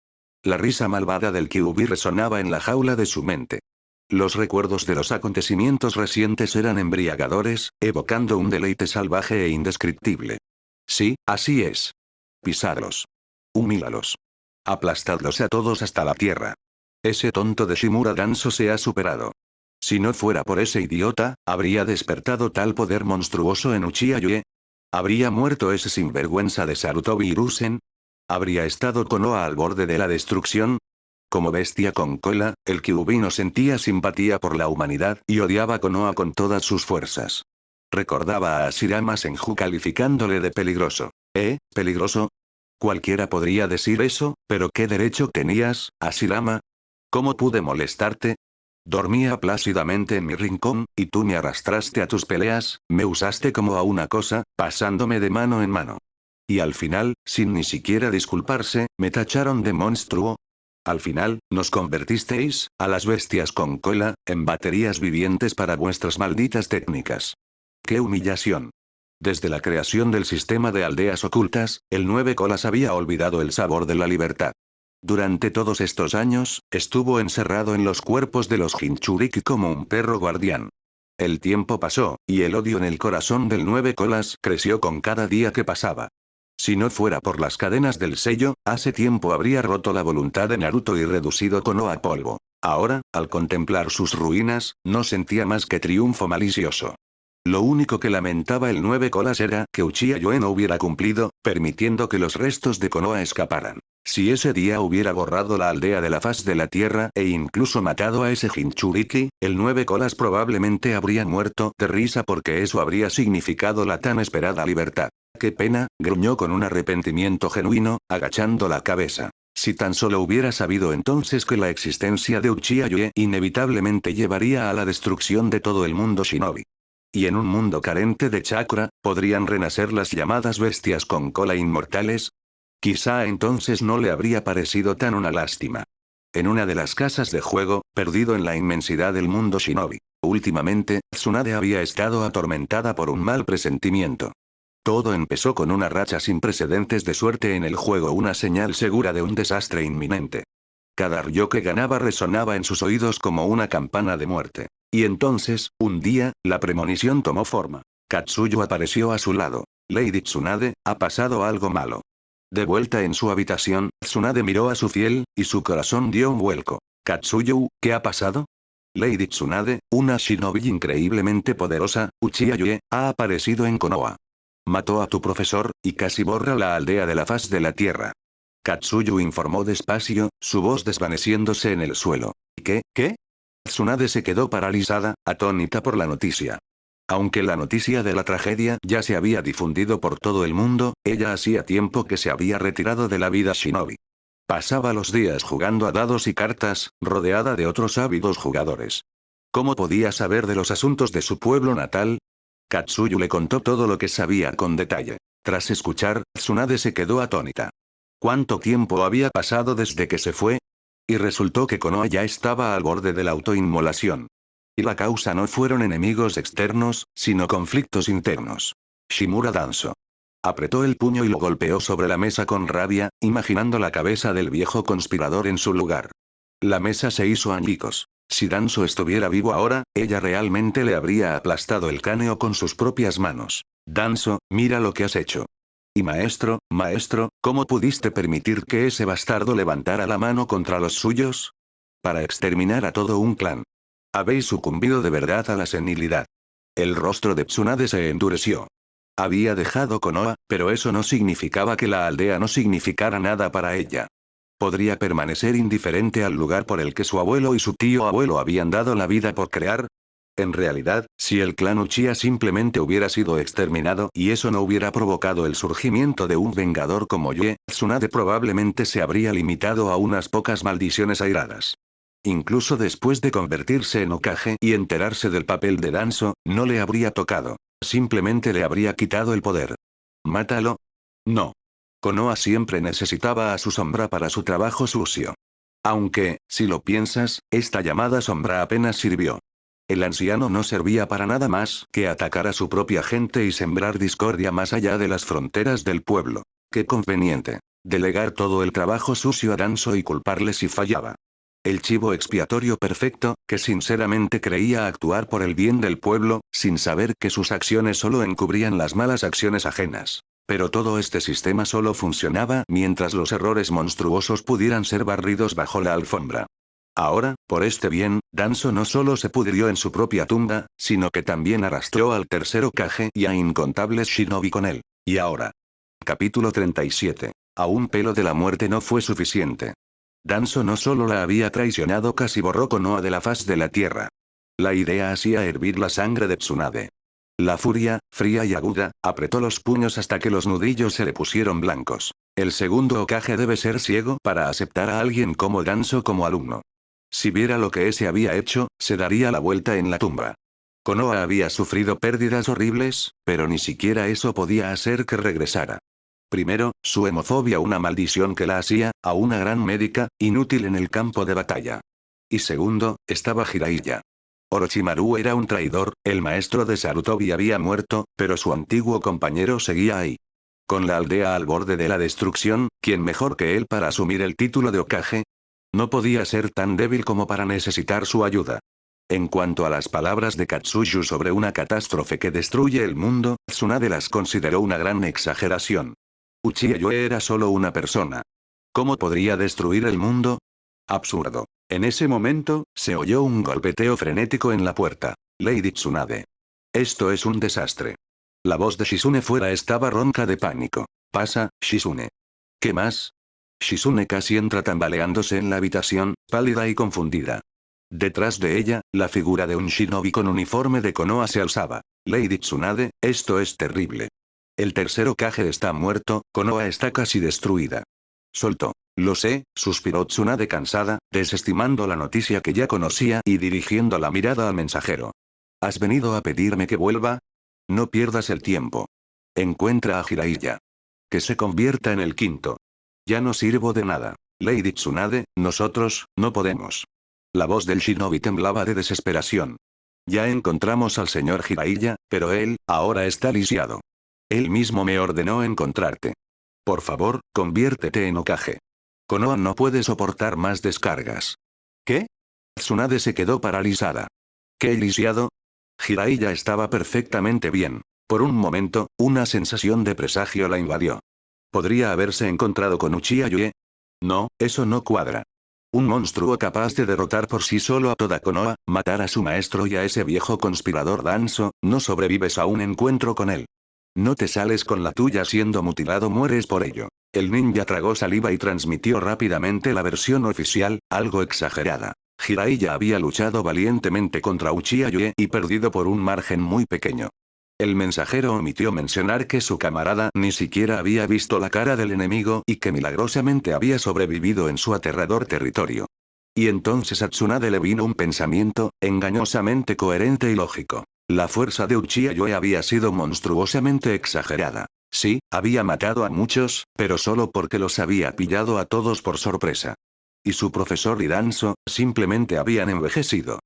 La risa malvada del Kyuubi resonaba en la jaula de su mente. Los recuerdos de los acontecimientos recientes eran embriagadores, evocando un deleite salvaje e indescriptible. Sí, así es. Pisadlos. Humílalos. Aplastadlos a todos hasta la tierra. Ese tonto de Shimura Danzo se ha superado. Si no fuera por ese idiota, ¿habría despertado tal poder monstruoso en Uchiha Yue? ¿Habría muerto ese sinvergüenza de Sarutobi Hiruzen? ¿Habría estado Konoha al borde de la destrucción? Como bestia con cola, el Kyuubi no sentía simpatía por la humanidad y odiaba a Konoha con todas sus fuerzas. Recordaba a Hashirama Senju calificándole de peligroso. ¿Peligroso? Cualquiera podría decir eso, pero ¿qué derecho tenías, Hashirama? ¿Cómo pude molestarte? Dormía plácidamente en mi rincón, y tú me arrastraste a tus peleas, me usaste como a una cosa, pasándome de mano en mano. Y al final, sin ni siquiera disculparse, me tacharon de monstruo. Al final, nos convertisteis, a las bestias con cola, en baterías vivientes para vuestras malditas técnicas. ¡Qué humillación! Desde la creación del sistema de aldeas ocultas, el Nueve Colas había olvidado el sabor de la libertad. Durante todos estos años, estuvo encerrado en los cuerpos de los Jinchuriki como un perro guardián. El tiempo pasó, y el odio en el corazón del Nueve Colas creció con cada día que pasaba. Si no fuera por las cadenas del sello, hace tiempo habría roto la voluntad de Naruto y reducido Konoha a polvo. Ahora, al contemplar sus ruinas, no sentía más que triunfo malicioso. Lo único que lamentaba el Nueve Colas era que Uchiha Yue no hubiera cumplido, permitiendo que los restos de Konoha escaparan. Si ese día hubiera borrado la aldea de la faz de la tierra e incluso matado a ese Jinchuriki, el Nueve Colas probablemente habría muerto de risa porque eso habría significado la tan esperada libertad. ¡Qué pena!, gruñó con un arrepentimiento genuino, agachando la cabeza. Si tan solo hubiera sabido entonces que la existencia de Uchiha Yue inevitablemente llevaría a la destrucción de todo el mundo shinobi. Y en un mundo carente de chakra, ¿podrían renacer las llamadas bestias con cola inmortales? Quizá entonces no le habría parecido tan una lástima. En una de las casas de juego, perdido en la inmensidad del mundo shinobi. Últimamente, Tsunade había estado atormentada por un mal presentimiento. Todo empezó con una racha sin precedentes de suerte en el juego, una señal segura de un desastre inminente. Cada ryo que ganaba resonaba en sus oídos como una campana de muerte. Y entonces, un día, la premonición tomó forma. Katsuyo apareció a su lado. Lady Tsunade, ha pasado algo malo. De vuelta en su habitación, Tsunade miró a su fiel, y su corazón dio un vuelco. Katsuyo, ¿qué ha pasado? Lady Tsunade, una shinobi increíblemente poderosa, Uchiha Yue, ha aparecido en Konoha. Mató a tu profesor, y casi borra la aldea de la faz de la tierra. Katsuyu informó despacio, su voz desvaneciéndose en el suelo. ¿Qué? Tsunade se quedó paralizada, atónita por la noticia. Aunque la noticia de la tragedia ya se había difundido por todo el mundo, ella hacía tiempo que se había retirado de la vida shinobi. Pasaba los días jugando a dados y cartas, rodeada de otros ávidos jugadores. ¿Cómo podía saber de los asuntos de su pueblo natal? Katsuyu le contó todo lo que sabía con detalle. Tras escuchar, Tsunade se quedó atónita. ¿Cuánto tiempo había pasado desde que se fue? Y resultó que Konoha ya estaba al borde de la autoinmolación. Y la causa no fueron enemigos externos, sino conflictos internos. Shimura Danzo. Apretó el puño y lo golpeó sobre la mesa con rabia, imaginando la cabeza del viejo conspirador en su lugar. La mesa se hizo añicos. Si Danzo estuviera vivo ahora, ella realmente le habría aplastado el cráneo con sus propias manos. Danzo, mira lo que has hecho. Y maestro, ¿cómo pudiste permitir que ese bastardo levantara la mano contra los suyos? Para exterminar a todo un clan. Habéis sucumbido de verdad a la senilidad. El rostro de Tsunade se endureció. Había dejado Konoha, pero eso no significaba que la aldea no significara nada para ella. ¿Podría permanecer indiferente al lugar por el que su abuelo y su tío abuelo habían dado la vida por crear? En realidad, si el clan Uchiha simplemente hubiera sido exterminado y eso no hubiera provocado el surgimiento de un vengador como Yue, Tsunade probablemente se habría limitado a unas pocas maldiciones airadas. Incluso después de convertirse en Hokage y enterarse del papel de Danzo, no le habría tocado. Simplemente le habría quitado el poder. ¿Mátalo? No. Konoha siempre necesitaba a su sombra para su trabajo sucio. Aunque, si lo piensas, esta llamada sombra apenas sirvió. El anciano no servía para nada más que atacar a su propia gente y sembrar discordia más allá de las fronteras del pueblo. ¡Qué conveniente! Delegar todo el trabajo sucio a Danzo y culparle si fallaba. El chivo expiatorio perfecto, que sinceramente creía actuar por el bien del pueblo, sin saber que sus acciones solo encubrían las malas acciones ajenas. Pero todo este sistema solo funcionaba mientras los errores monstruosos pudieran ser barridos bajo la alfombra. Ahora, por este bien, Danzo no solo se pudrió en su propia tumba, sino que también arrastró al tercer Hokage y a incontables shinobi con él. Y ahora. Capítulo 37. A un pelo de la muerte no fue suficiente. Danzo no solo la había traicionado, casi borró Konoha de la faz de la tierra. La idea hacía hervir la sangre de Tsunade. La furia, fría y aguda, apretó los puños hasta que los nudillos se le pusieron blancos. El segundo Hokage debe ser ciego para aceptar a alguien como Danzo como alumno. Si viera lo que ese había hecho, se daría la vuelta en la tumba. Konoha había sufrido pérdidas horribles, pero ni siquiera eso podía hacer que regresara. Primero, su hemofobia, una maldición que la hacía, a una gran médica, inútil en el campo de batalla. Y segundo, estaba Jiraiya. Orochimaru era un traidor, el maestro de Sarutobi había muerto, pero su antiguo compañero seguía ahí. Con la aldea al borde de la destrucción, ¿quién mejor que él para asumir el título de Hokage? No podía ser tan débil como para necesitar su ayuda. En cuanto a las palabras de Katsuyu sobre una catástrofe que destruye el mundo, Tsunade las consideró una gran exageración. Uchiha Yoe era solo una persona. ¿Cómo podría destruir el mundo? Absurdo. En ese momento, se oyó un golpeteo frenético en la puerta. Lady Tsunade. Esto es un desastre. La voz de Shizune fuera estaba ronca de pánico. Pasa, Shizune. ¿Qué más? Shizune casi entra tambaleándose en la habitación, pálida y confundida. Detrás de ella, la figura de un shinobi con uniforme de Konoha se alzaba. Lady Tsunade, esto es terrible. El tercer Hokage está muerto, Konoha está casi destruida. Soltó. Lo sé, suspiró Tsunade cansada, desestimando la noticia que ya conocía y dirigiendo la mirada al mensajero. ¿Has venido a pedirme que vuelva? No pierdas el tiempo. Encuentra a Jiraiya. Que se convierta en el quinto. Ya no sirvo de nada. Lady Tsunade, nosotros, no podemos. La voz del shinobi temblaba de desesperación. Ya encontramos al señor Jiraiya, pero él, ahora está lisiado. Él mismo me ordenó encontrarte. Por favor, conviértete en Hokage. Konoha no puede soportar más descargas. ¿Qué? Tsunade se quedó paralizada. ¿Qué lisiado? Jiraiya estaba perfectamente bien. Por un momento, una sensación de presagio la invadió. ¿Podría haberse encontrado con Uchiha Yue? No, eso no cuadra. Un monstruo capaz de derrotar por sí solo a toda Konoha, matar a su maestro y a ese viejo conspirador Danzo, no sobrevives a un encuentro con él. No te sales con la tuya, siendo mutilado mueres por ello. El ninja tragó saliva y transmitió rápidamente la versión oficial, algo exagerada. Jiraiya había luchado valientemente contra Uchiha Yue y perdido por un margen muy pequeño. El mensajero omitió mencionar que su camarada ni siquiera había visto la cara del enemigo y que milagrosamente había sobrevivido en su aterrador territorio. Y entonces a Tsunade le vino un pensamiento, engañosamente coherente y lógico. La fuerza de Uchiha Yue había sido monstruosamente exagerada. Sí, había matado a muchos, pero solo porque los había pillado a todos por sorpresa. Y su profesor y Danzo, simplemente habían envejecido.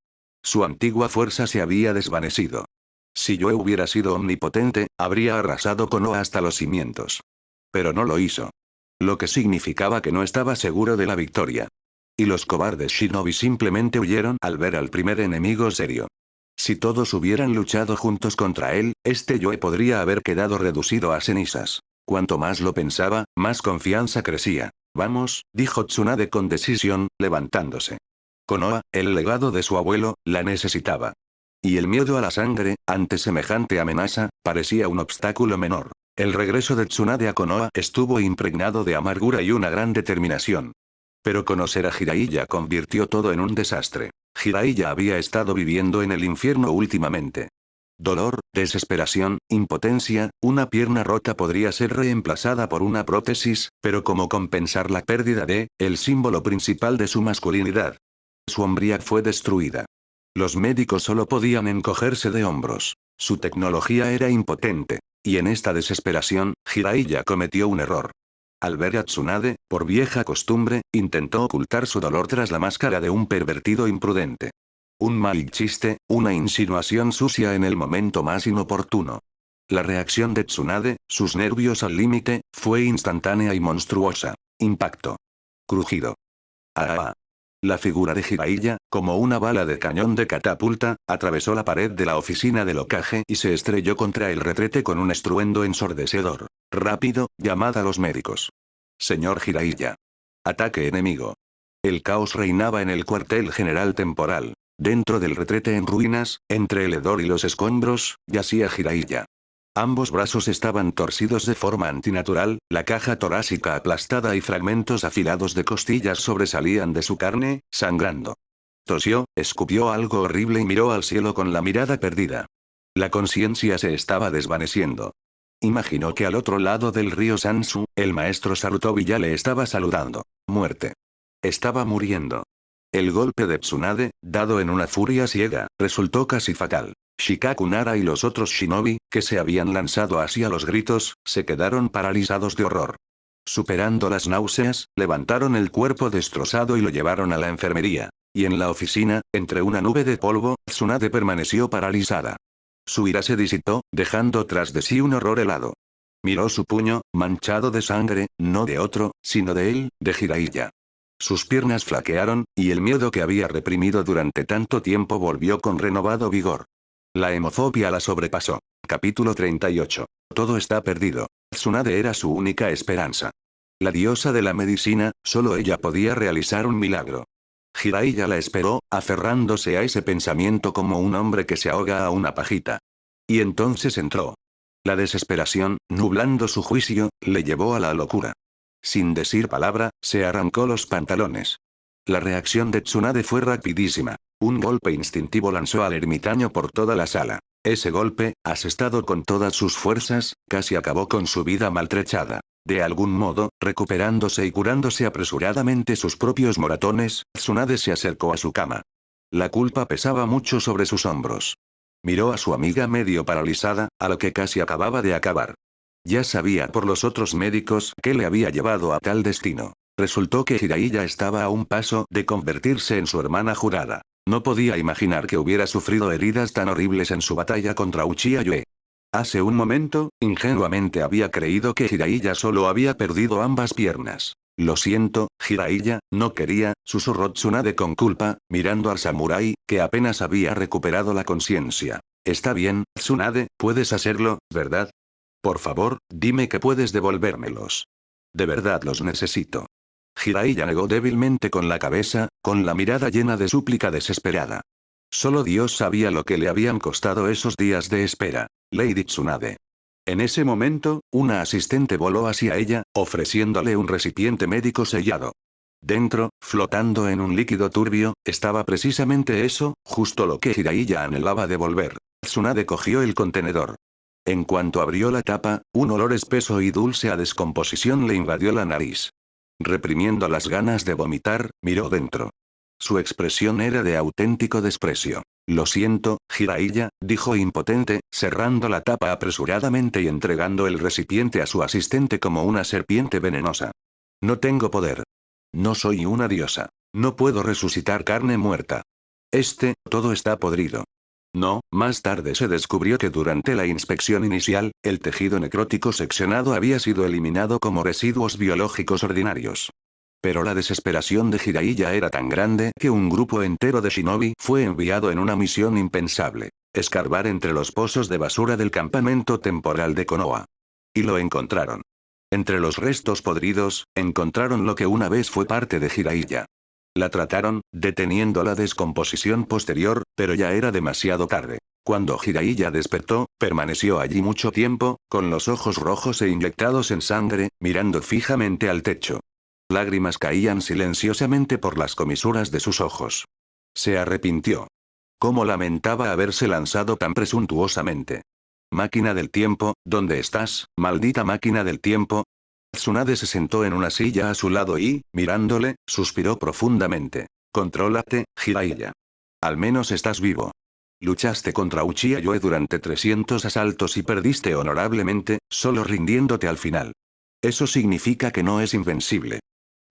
Su antigua fuerza se había desvanecido. Si Yue hubiera sido omnipotente, habría arrasado Konoha hasta los cimientos. Pero no lo hizo. Lo que significaba que no estaba seguro de la victoria. Y los cobardes shinobi simplemente huyeron al ver al primer enemigo serio. Si todos hubieran luchado juntos contra él, este Yue podría haber quedado reducido a cenizas. Cuanto más lo pensaba, más confianza crecía. Vamos, dijo Tsunade con decisión, levantándose. Konoha, el legado de su abuelo, la necesitaba. Y el miedo a la sangre, ante semejante amenaza, parecía un obstáculo menor. El regreso de Tsunade a Konoha estuvo impregnado de amargura y una gran determinación. Pero conocer a Jiraiya convirtió todo en un desastre. Jiraiya había estado viviendo en el infierno últimamente. Dolor, desesperación, impotencia, una pierna rota podría ser reemplazada por una prótesis, pero ¿cómo compensar la pérdida de, el símbolo principal de su masculinidad? Su hombría fue destruida. Los médicos solo podían encogerse de hombros. Su tecnología era impotente. Y en esta desesperación, Jiraiya cometió un error. Al ver a Tsunade, por vieja costumbre, intentó ocultar su dolor tras la máscara de un pervertido imprudente. Un mal chiste, una insinuación sucia en el momento más inoportuno. La reacción de Tsunade, sus nervios al límite, fue instantánea y monstruosa. Impacto. Crujido. ¡Ah! La figura de Jiraiya, como una bala de cañón de catapulta, atravesó la pared de la oficina del Hokage y se estrelló contra el retrete con un estruendo ensordecedor. Rápido, llamad a los médicos. Señor Jiraiya. Ataque enemigo. El caos reinaba en el cuartel general temporal. Dentro del retrete en ruinas, entre el hedor y los escombros, yacía Jiraiya. Ambos brazos estaban torcidos de forma antinatural, la caja torácica aplastada y fragmentos afilados de costillas sobresalían de su carne, sangrando. Tosió, escupió algo horrible y miró al cielo con la mirada perdida. La conciencia se estaba desvaneciendo. Imaginó que al otro lado del río Sansu, el maestro Sarutobi ya le estaba saludando. Muerte. Estaba muriendo. El golpe de Tsunade, dado en una furia ciega, resultó casi fatal. Shikaku Nara y los otros shinobi, que se habían lanzado hacia los gritos, se quedaron paralizados de horror. Superando las náuseas, levantaron el cuerpo destrozado y lo llevaron a la enfermería. Y en la oficina, entre una nube de polvo, Tsunade permaneció paralizada. Su ira se disipó, dejando tras de sí un horror helado. Miró su puño, manchado de sangre, no de otro, sino de él, de Jiraiya. Sus piernas flaquearon, y el miedo que había reprimido durante tanto tiempo volvió con renovado vigor. La hemofobia la sobrepasó. Capítulo 38. Todo está perdido. Tsunade era su única esperanza. La diosa de la medicina, solo ella podía realizar un milagro. Jiraiya la esperó, aferrándose a ese pensamiento como un hombre que se ahoga a una pajita. Y entonces entró. La desesperación, nublando su juicio, le llevó a la locura. Sin decir palabra, se arrancó los pantalones. La reacción de Tsunade fue rapidísima. Un golpe instintivo lanzó al ermitaño por toda la sala. Ese golpe, asestado con todas sus fuerzas, casi acabó con su vida maltrechada. De algún modo, recuperándose y curándose apresuradamente sus propios moratones, Tsunade se acercó a su cama. La culpa pesaba mucho sobre sus hombros. Miró a su amiga medio paralizada, a lo que casi acababa de acabar. Ya sabía por los otros médicos qué le había llevado a tal destino. Resultó que Jiraiya estaba a un paso de convertirse en su hermana jurada. No podía imaginar que hubiera sufrido heridas tan horribles en su batalla contra Uchiha Yue. Hace un momento, ingenuamente había creído que Jiraiya solo había perdido ambas piernas. Lo siento, Jiraiya, no quería, susurró Tsunade con culpa, mirando al samurái, que apenas había recuperado la conciencia. Está bien, Tsunade, puedes hacerlo, ¿verdad? Por favor, dime que puedes devolvérmelos. De verdad los necesito. Jiraiya negó débilmente con la cabeza, con la mirada llena de súplica desesperada. Solo Dios sabía lo que le habían costado esos días de espera. Lady Tsunade. En ese momento, una asistente voló hacia ella, ofreciéndole un recipiente médico sellado. Dentro, flotando en un líquido turbio, estaba precisamente eso, justo lo que Jiraiya anhelaba devolver. Tsunade cogió el contenedor. En cuanto abrió la tapa, un olor espeso y dulce a descomposición le invadió la nariz. Reprimiendo las ganas de vomitar, miró dentro. Su expresión era de auténtico desprecio. Lo siento, Jiraiya, dijo impotente, cerrando la tapa apresuradamente y entregando el recipiente a su asistente como una serpiente venenosa. No tengo poder. No soy una diosa. No puedo resucitar carne muerta. Todo está podrido. No, más tarde se descubrió que durante la inspección inicial, el tejido necrótico seccionado había sido eliminado como residuos biológicos ordinarios. Pero la desesperación de Jiraiya era tan grande que un grupo entero de shinobi fue enviado en una misión impensable: escarbar entre los pozos de basura del campamento temporal de Konoha. Y lo encontraron. Entre los restos podridos, encontraron lo que una vez fue parte de Jiraiya. La trataron, deteniendo la descomposición posterior, pero ya era demasiado tarde. Cuando Jiraiya despertó, permaneció allí mucho tiempo, con los ojos rojos e inyectados en sangre, mirando fijamente al techo. Lágrimas caían silenciosamente por las comisuras de sus ojos. Se arrepintió. Cómo lamentaba haberse lanzado tan presuntuosamente. Máquina del tiempo, ¿dónde estás, maldita máquina del tiempo? Tsunade se sentó en una silla a su lado y, mirándole, suspiró profundamente. Contrólate, Jiraiya. Al menos estás vivo. Luchaste contra Uchiha Yue durante 300 asaltos y perdiste honorablemente, solo rindiéndote al final. Eso significa que no es invencible.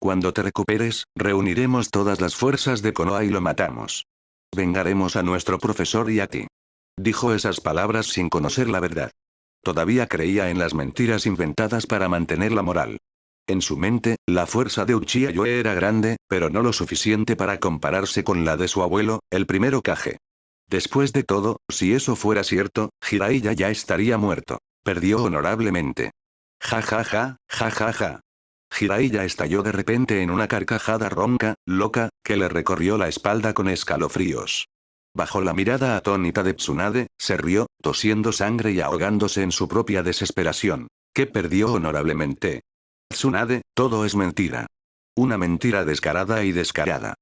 Cuando te recuperes, reuniremos todas las fuerzas de Konoha y lo matamos. Vengaremos a nuestro profesor y a ti. Dijo esas palabras sin conocer la verdad. Todavía creía en las mentiras inventadas para mantener la moral. En su mente, la fuerza de Uchiha Yoe era grande, pero no lo suficiente para compararse con la de su abuelo, el primer Hokage. Después de todo, si eso fuera cierto, Jiraiya ya estaría muerto. Perdió honorablemente. Ja ja ja, ja ja ja. Jiraiya estalló de repente en una carcajada ronca, loca, que le recorrió la espalda con escalofríos. Bajo la mirada atónita de Tsunade, se rió, tosiendo sangre y ahogándose en su propia desesperación. Que perdió honorablemente. Tsunade, todo es mentira. Una mentira descarada y descarada.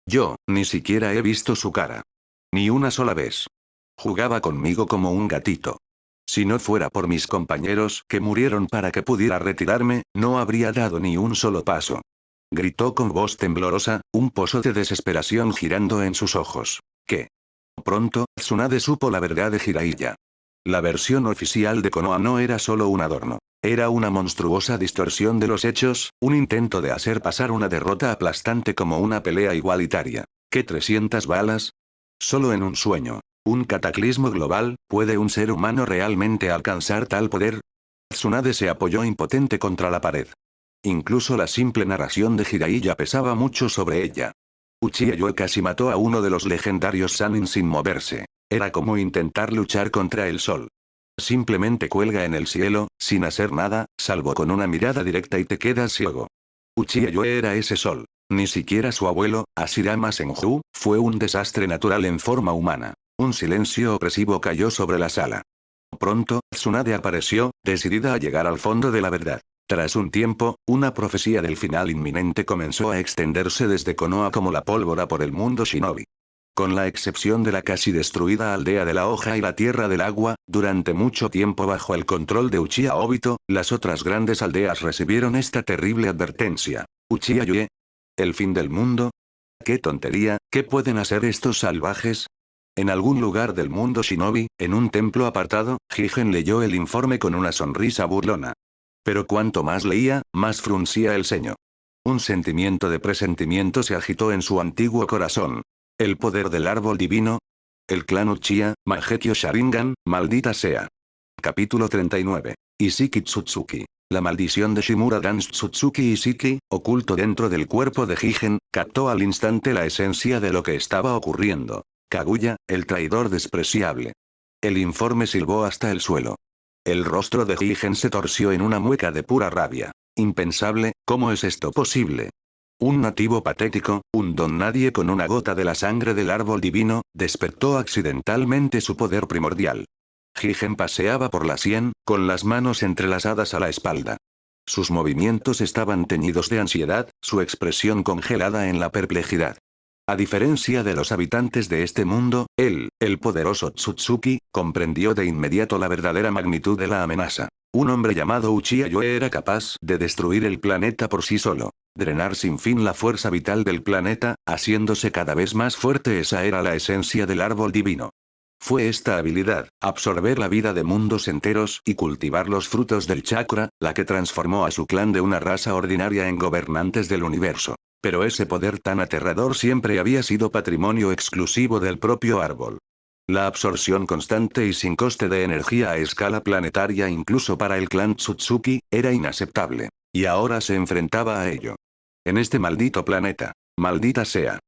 Yo, ni siquiera he visto su cara. Ni una sola vez. Jugaba conmigo como un gatito. Si no fuera por mis compañeros que murieron para que pudiera retirarme, no habría dado ni un solo paso. Gritó con voz temblorosa, un pozo de desesperación girando en sus ojos. ¿Qué? Pronto, Tsunade supo la verdad de Jiraiya. La versión oficial de Konoha no era solo un adorno. Era una monstruosa distorsión de los hechos, un intento de hacer pasar una derrota aplastante como una pelea igualitaria. ¿Qué 300 balas? Solo en un sueño. ¿Un cataclismo global? ¿Puede un ser humano realmente alcanzar tal poder? Tsunade se apoyó impotente contra la pared. Incluso la simple narración de Jiraiya pesaba mucho sobre ella. Uchiha Yoe casi mató a uno de los legendarios Sannin sin moverse. Era como intentar luchar contra el sol. Simplemente cuelga en el cielo, sin hacer nada, salvo con una mirada directa y te quedas ciego. Uchiha Yoe era ese sol. Ni siquiera su abuelo, Hashirama Senju, fue un desastre natural en forma humana. Un silencio opresivo cayó sobre la sala. Pronto, Tsunade apareció, decidida a llegar al fondo de la verdad. Tras un tiempo, una profecía del final inminente comenzó a extenderse desde Konoha como la pólvora por el mundo shinobi. Con la excepción de la casi destruida aldea de la hoja y la tierra del agua, durante mucho tiempo bajo el control de Uchiha Obito, las otras grandes aldeas recibieron esta terrible advertencia. Uchiha Yoe. ¿El fin del mundo? ¡Qué tontería! ¿Qué pueden hacer estos salvajes? En algún lugar del mundo shinobi, en un templo apartado, Jigen leyó el informe con una sonrisa burlona. Pero cuanto más leía, más fruncía el ceño. Un sentimiento de presentimiento se agitó en su antiguo corazón. ¿El poder del árbol divino? El clan Uchiha, Mangekyo Sharingan, maldita sea. Capítulo 39. Isiki Tsutsuki. La maldición de Shimura Dance Tsutsuki Isiki, oculto dentro del cuerpo de Jigen, captó al instante la esencia de lo que estaba ocurriendo. Kaguya, el traidor despreciable. El informe silbó hasta el suelo. El rostro de Jigen se torció en una mueca de pura rabia. Impensable, ¿cómo es esto posible? Un nativo patético, un don nadie con una gota de la sangre del árbol divino, despertó accidentalmente su poder primordial. Jigen paseaba por la sien, con las manos entrelazadas a la espalda. Sus movimientos estaban teñidos de ansiedad, su expresión congelada en la perplejidad. A diferencia de los habitantes de este mundo, él, el poderoso Tsutsuki, comprendió de inmediato la verdadera magnitud de la amenaza. Un hombre llamado Uchiha Yoe era capaz de destruir el planeta por sí solo. Drenar sin fin la fuerza vital del planeta, haciéndose cada vez más fuerte. Esa era la esencia del árbol divino. Fue esta habilidad, absorber la vida de mundos enteros y cultivar los frutos del chakra, la que transformó a su clan de una raza ordinaria en gobernantes del universo. Pero ese poder tan aterrador siempre había sido patrimonio exclusivo del propio árbol. La absorción constante y sin coste de energía a escala planetaria incluso para el clan Tsutsuki, era inaceptable. Y ahora se enfrentaba a ello. En este maldito planeta. Maldita sea.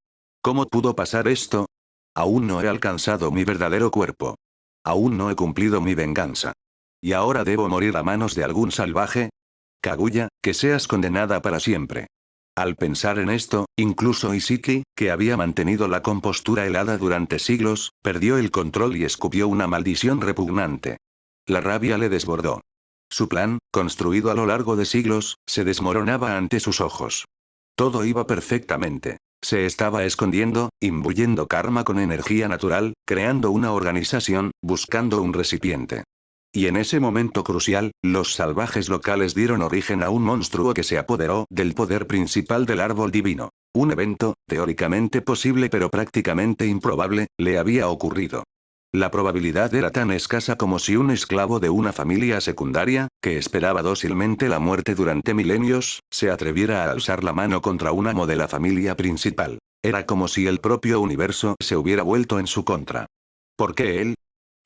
¿Cómo pudo pasar esto? Aún no he alcanzado mi verdadero cuerpo. Aún no he cumplido mi venganza. ¿Y ahora debo morir a manos de algún salvaje? Kaguya, que seas condenada para siempre. Al pensar en esto, incluso Isiki, que había mantenido la compostura helada durante siglos, perdió el control y escupió una maldición repugnante. La rabia le desbordó. Su plan, construido a lo largo de siglos, se desmoronaba ante sus ojos. Todo iba perfectamente. Se estaba escondiendo, imbuyendo karma con energía natural, creando una organización, buscando un recipiente. Y en ese momento crucial, los salvajes locales dieron origen a un monstruo que se apoderó del poder principal del árbol divino. Un evento, teóricamente posible pero prácticamente improbable, le había ocurrido. La probabilidad era tan escasa como si un esclavo de una familia secundaria, que esperaba dócilmente la muerte durante milenios, se atreviera a alzar la mano contra un amo de la familia principal. Era como si el propio universo se hubiera vuelto en su contra. ¿Por qué él?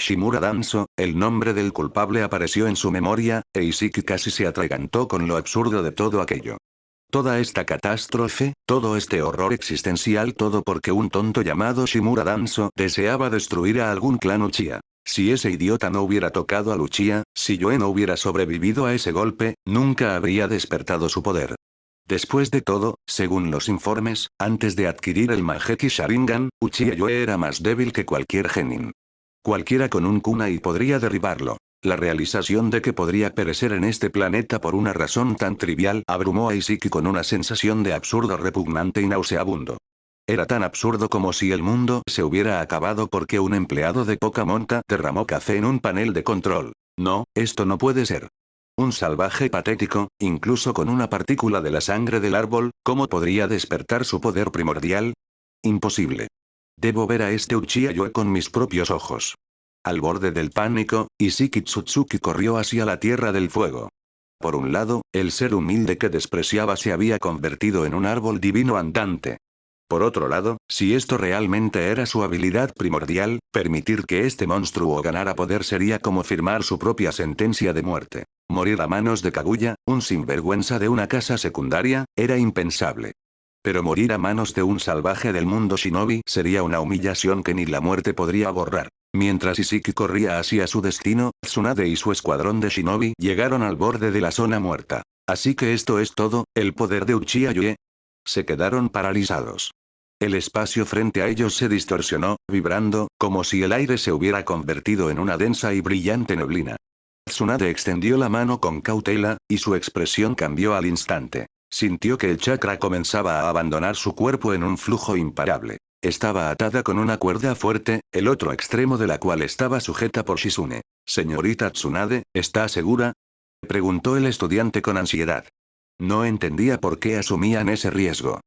Shimura Danzo, el nombre del culpable apareció en su memoria, e Isiki casi se atragantó con lo absurdo de todo aquello. Toda esta catástrofe, todo este horror existencial, todo porque un tonto llamado Shimura Danzo deseaba destruir a algún clan Uchiha. Si ese idiota no hubiera tocado al Uchiha, si Yoe no hubiera sobrevivido a ese golpe, nunca habría despertado su poder. Después de todo, según los informes, antes de adquirir el Mangekyou Sharingan, Uchiha Yoe era más débil que cualquier genin. Cualquiera con un kunai podría derribarlo. La realización de que podría perecer en este planeta por una razón tan trivial abrumó a Isiki con una sensación de absurdo repugnante y nauseabundo. Era tan absurdo como si el mundo se hubiera acabado porque un empleado de poca monta derramó café en un panel de control. No, esto no puede ser. Un salvaje patético, incluso con una partícula de la sangre del árbol, ¿cómo podría despertar su poder primordial? Imposible. Debo ver a este Uchiha Yoe con mis propios ojos. Al borde del pánico, Isiki Tsutsuki corrió hacia la Tierra del Fuego. Por un lado, el ser humilde que despreciaba se había convertido en un árbol divino andante. Por otro lado, si esto realmente era su habilidad primordial, permitir que este monstruo ganara poder sería como firmar su propia sentencia de muerte. Morir a manos de Kaguya, un sinvergüenza de una casa secundaria, era impensable. Pero morir a manos de un salvaje del mundo shinobi sería una humillación que ni la muerte podría borrar. Mientras Isiki corría hacia su destino, Tsunade y su escuadrón de shinobi llegaron al borde de la zona muerta. Así que esto es todo, el poder de Uchiha Yoe. Se quedaron paralizados. El espacio frente a ellos se distorsionó, vibrando, como si el aire se hubiera convertido en una densa y brillante neblina. Tsunade extendió la mano con cautela, y su expresión cambió al instante. Sintió que el chakra comenzaba a abandonar su cuerpo en un flujo imparable. Estaba atada con una cuerda fuerte, el otro extremo de la cual estaba sujeta por Shizune. «Señorita Tsunade, ¿está segura?», preguntó el estudiante con ansiedad. No entendía por qué asumían ese riesgo.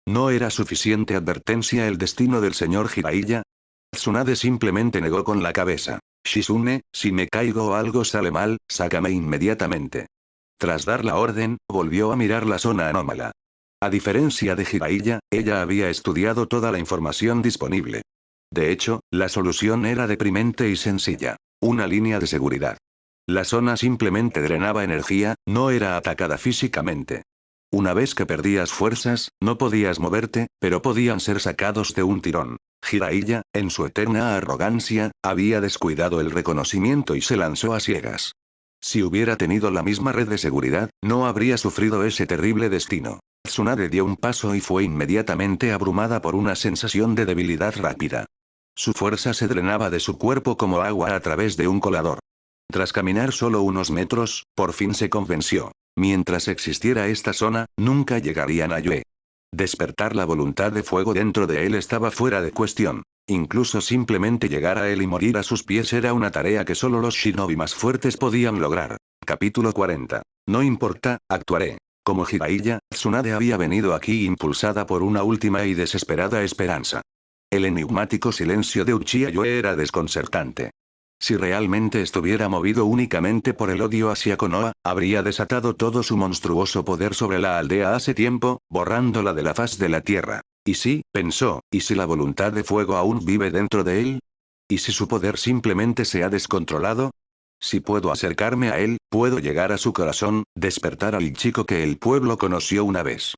¿No era suficiente advertencia el destino del señor Jiraiya? Tsunade simplemente negó con la cabeza. «Shizune, si me caigo o algo sale mal, sácame inmediatamente». Tras dar la orden, volvió a mirar la zona anómala. A diferencia de Jiraiya, ella había estudiado toda la información disponible. De hecho, la solución era deprimente y sencilla. Una línea de seguridad. La zona simplemente drenaba energía, no era atacada físicamente. Una vez que perdías fuerzas, no podías moverte, pero podían ser sacados de un tirón. Jiraiya, en su eterna arrogancia, había descuidado el reconocimiento y se lanzó a ciegas. Si hubiera tenido la misma red de seguridad, no habría sufrido ese terrible destino. Tsunade dio un paso y fue inmediatamente abrumada por una sensación de debilidad rápida. Su fuerza se drenaba de su cuerpo como agua a través de un colador. Tras caminar solo unos metros, por fin se convenció. Mientras existiera esta zona, nunca llegarían a Yoe. Despertar la voluntad de fuego dentro de él estaba fuera de cuestión. Incluso simplemente llegar a él y morir a sus pies era una tarea que solo los shinobi más fuertes podían lograr. Capítulo 40. No importa, actuaré. Como Jiraiya, Tsunade había venido aquí impulsada por una última y desesperada esperanza. El enigmático silencio de Uchiha Yoe era desconcertante. Si realmente estuviera movido únicamente por el odio hacia Konoha, habría desatado todo su monstruoso poder sobre la aldea hace tiempo, borrándola de la faz de la tierra. Y sí, pensó, ¿y si la voluntad de fuego aún vive dentro de él? ¿Y si su poder simplemente se ha descontrolado? Si puedo acercarme a él, puedo llegar a su corazón, despertar al chico que el pueblo conoció una vez.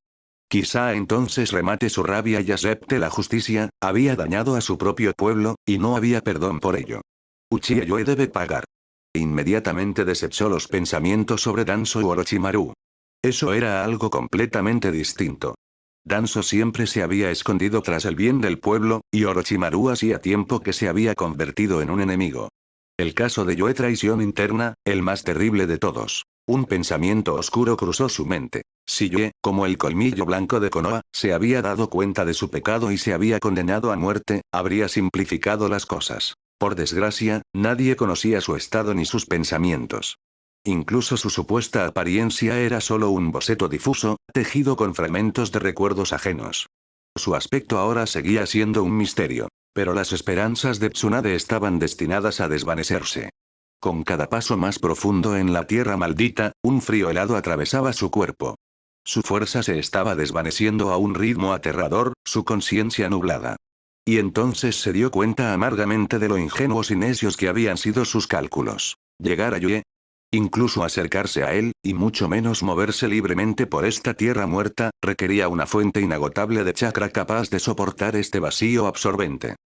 Quizá entonces remate su rabia y acepte la justicia, había dañado a su propio pueblo, y no había perdón por ello. Uchiha Yoe debe pagar. Inmediatamente desechó los pensamientos sobre Danzo u Orochimaru. Eso era algo completamente distinto. Danzo siempre se había escondido tras el bien del pueblo, y Orochimaru hacía tiempo que se había convertido en un enemigo. El caso de Yoe, traición interna, el más terrible de todos. Un pensamiento oscuro cruzó su mente. Si Yoe, como el colmillo blanco de Konoha, se había dado cuenta de su pecado y se había condenado a muerte, habría simplificado las cosas. Por desgracia, nadie conocía su estado ni sus pensamientos. Incluso su supuesta apariencia era solo un boceto difuso, tejido con fragmentos de recuerdos ajenos. Su aspecto ahora seguía siendo un misterio. Pero las esperanzas de Tsunade estaban destinadas a desvanecerse. Con cada paso más profundo en la tierra maldita, un frío helado atravesaba su cuerpo. Su fuerza se estaba desvaneciendo a un ritmo aterrador, su conciencia nublada. Y entonces se dio cuenta amargamente de lo ingenuos y necios que habían sido sus cálculos. Llegar a Yue, incluso acercarse a él, y mucho menos moverse libremente por esta tierra muerta, requería una fuente inagotable de chakra capaz de soportar este vacío absorbente.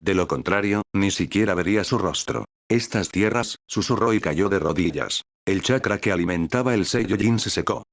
De lo contrario, ni siquiera vería su rostro. Estas tierras, susurró y cayó de rodillas. El chakra que alimentaba el sello Jin se secó.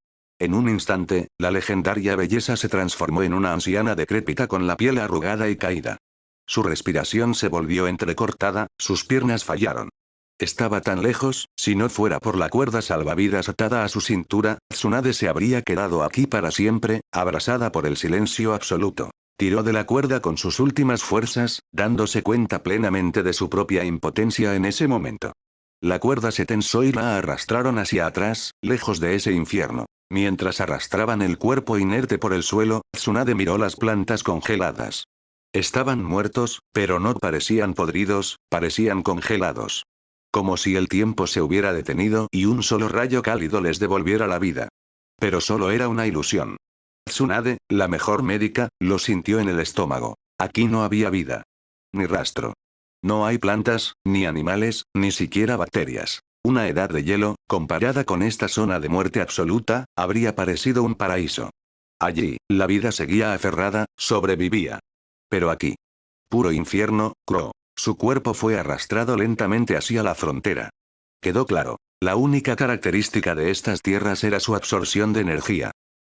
En un instante, la legendaria belleza se transformó en una anciana decrépita con la piel arrugada y caída. Su respiración se volvió entrecortada, sus piernas fallaron. Estaba tan lejos, si no fuera por la cuerda salvavidas atada a su cintura, Tsunade se habría quedado aquí para siempre, abrasada por el silencio absoluto. Tiró de la cuerda con sus últimas fuerzas, dándose cuenta plenamente de su propia impotencia en ese momento. La cuerda se tensó y la arrastraron hacia atrás, lejos de ese infierno. Mientras arrastraban el cuerpo inerte por el suelo, Tsunade miró las plantas congeladas. Estaban muertos, pero no parecían podridos, parecían congelados. Como si el tiempo se hubiera detenido y un solo rayo cálido les devolviera la vida. Pero solo era una ilusión. Tsunade, la mejor médica, lo sintió en el estómago. Aquí no había vida. Ni rastro. No hay plantas, ni animales, ni siquiera bacterias. Una edad de hielo, comparada con esta zona de muerte absoluta, habría parecido un paraíso. Allí, la vida seguía aferrada, sobrevivía. Pero aquí. Puro infierno, Crow. Su cuerpo fue arrastrado lentamente hacia la frontera. Quedó claro. La única característica de estas tierras era su absorción de energía.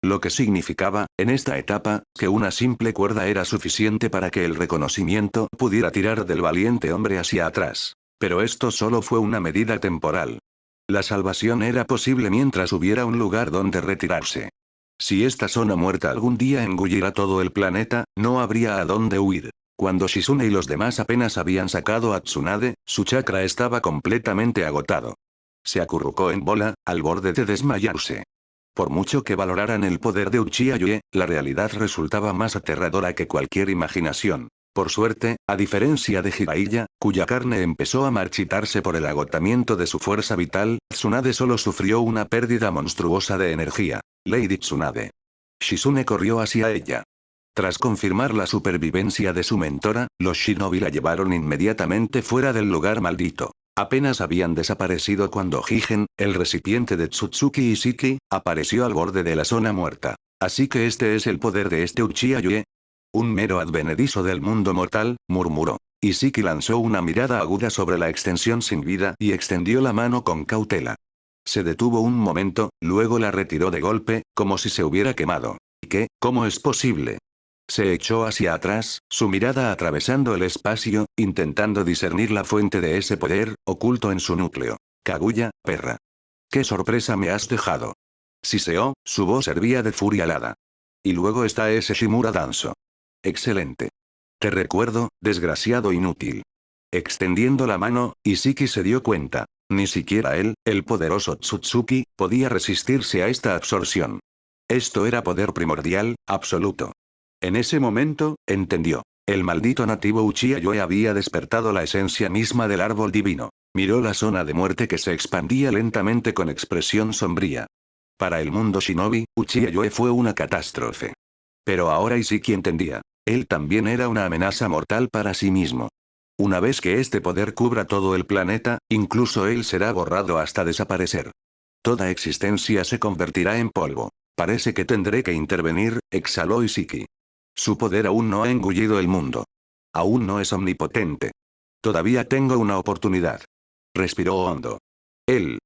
Lo que significaba, en esta etapa, que una simple cuerda era suficiente para que el reconocimiento pudiera tirar del valiente hombre hacia atrás. Pero esto solo fue una medida temporal. La salvación era posible mientras hubiera un lugar donde retirarse. Si esta zona muerta algún día engullirá todo el planeta, no habría a dónde huir. Cuando Shizune y los demás apenas habían sacado a Tsunade, su chakra estaba completamente agotado. Se acurrucó en bola, al borde de desmayarse. Por mucho que valoraran el poder de Uchiha Yue, la realidad resultaba más aterradora que cualquier imaginación. Por suerte, a diferencia de Jiraiya, cuya carne empezó a marchitarse por el agotamiento de su fuerza vital, Tsunade solo sufrió una pérdida monstruosa de energía. Lady Tsunade. Shizune corrió hacia ella. Tras confirmar la supervivencia de su mentora, los shinobi la llevaron inmediatamente fuera del lugar maldito. Apenas habían desaparecido cuando Higen, el recipiente de Tsutsuki Ishiki, apareció al borde de la zona muerta. Así que este es el poder de este Uchiha Yue. Un mero advenedizo del mundo mortal, murmuró. Ishiki lanzó una mirada aguda sobre la extensión sin vida y extendió la mano con cautela. Se detuvo un momento, luego la retiró de golpe, como si se hubiera quemado. ¿Qué? ¿Cómo es posible? Se echó hacia atrás, su mirada atravesando el espacio, intentando discernir la fuente de ese poder, oculto en su núcleo. Kaguya, perra. ¡Qué sorpresa me has dejado! Siseó, su voz hervía de furia alada. Y luego está ese Shimura Danzo. Excelente. Te recuerdo, desgraciado inútil. Extendiendo la mano, Ishiki se dio cuenta. Ni siquiera él, el poderoso Tsutsuki, podía resistirse a esta absorción. Esto era poder primordial, absoluto. En ese momento, entendió. El maldito nativo Uchiha Yue había despertado la esencia misma del árbol divino. Miró la zona de muerte que se expandía lentamente con expresión sombría. Para el mundo shinobi, Uchiha Yue fue una catástrofe. Pero ahora Ishiki entendía. Él también era una amenaza mortal para sí mismo. Una vez que este poder cubra todo el planeta, incluso él será borrado hasta desaparecer. Toda existencia se convertirá en polvo. Parece que tendré que intervenir, exhaló Ishiki. Su poder aún no ha engullido el mundo. Aún no es omnipotente. Todavía tengo una oportunidad. Respiró hondo. Él,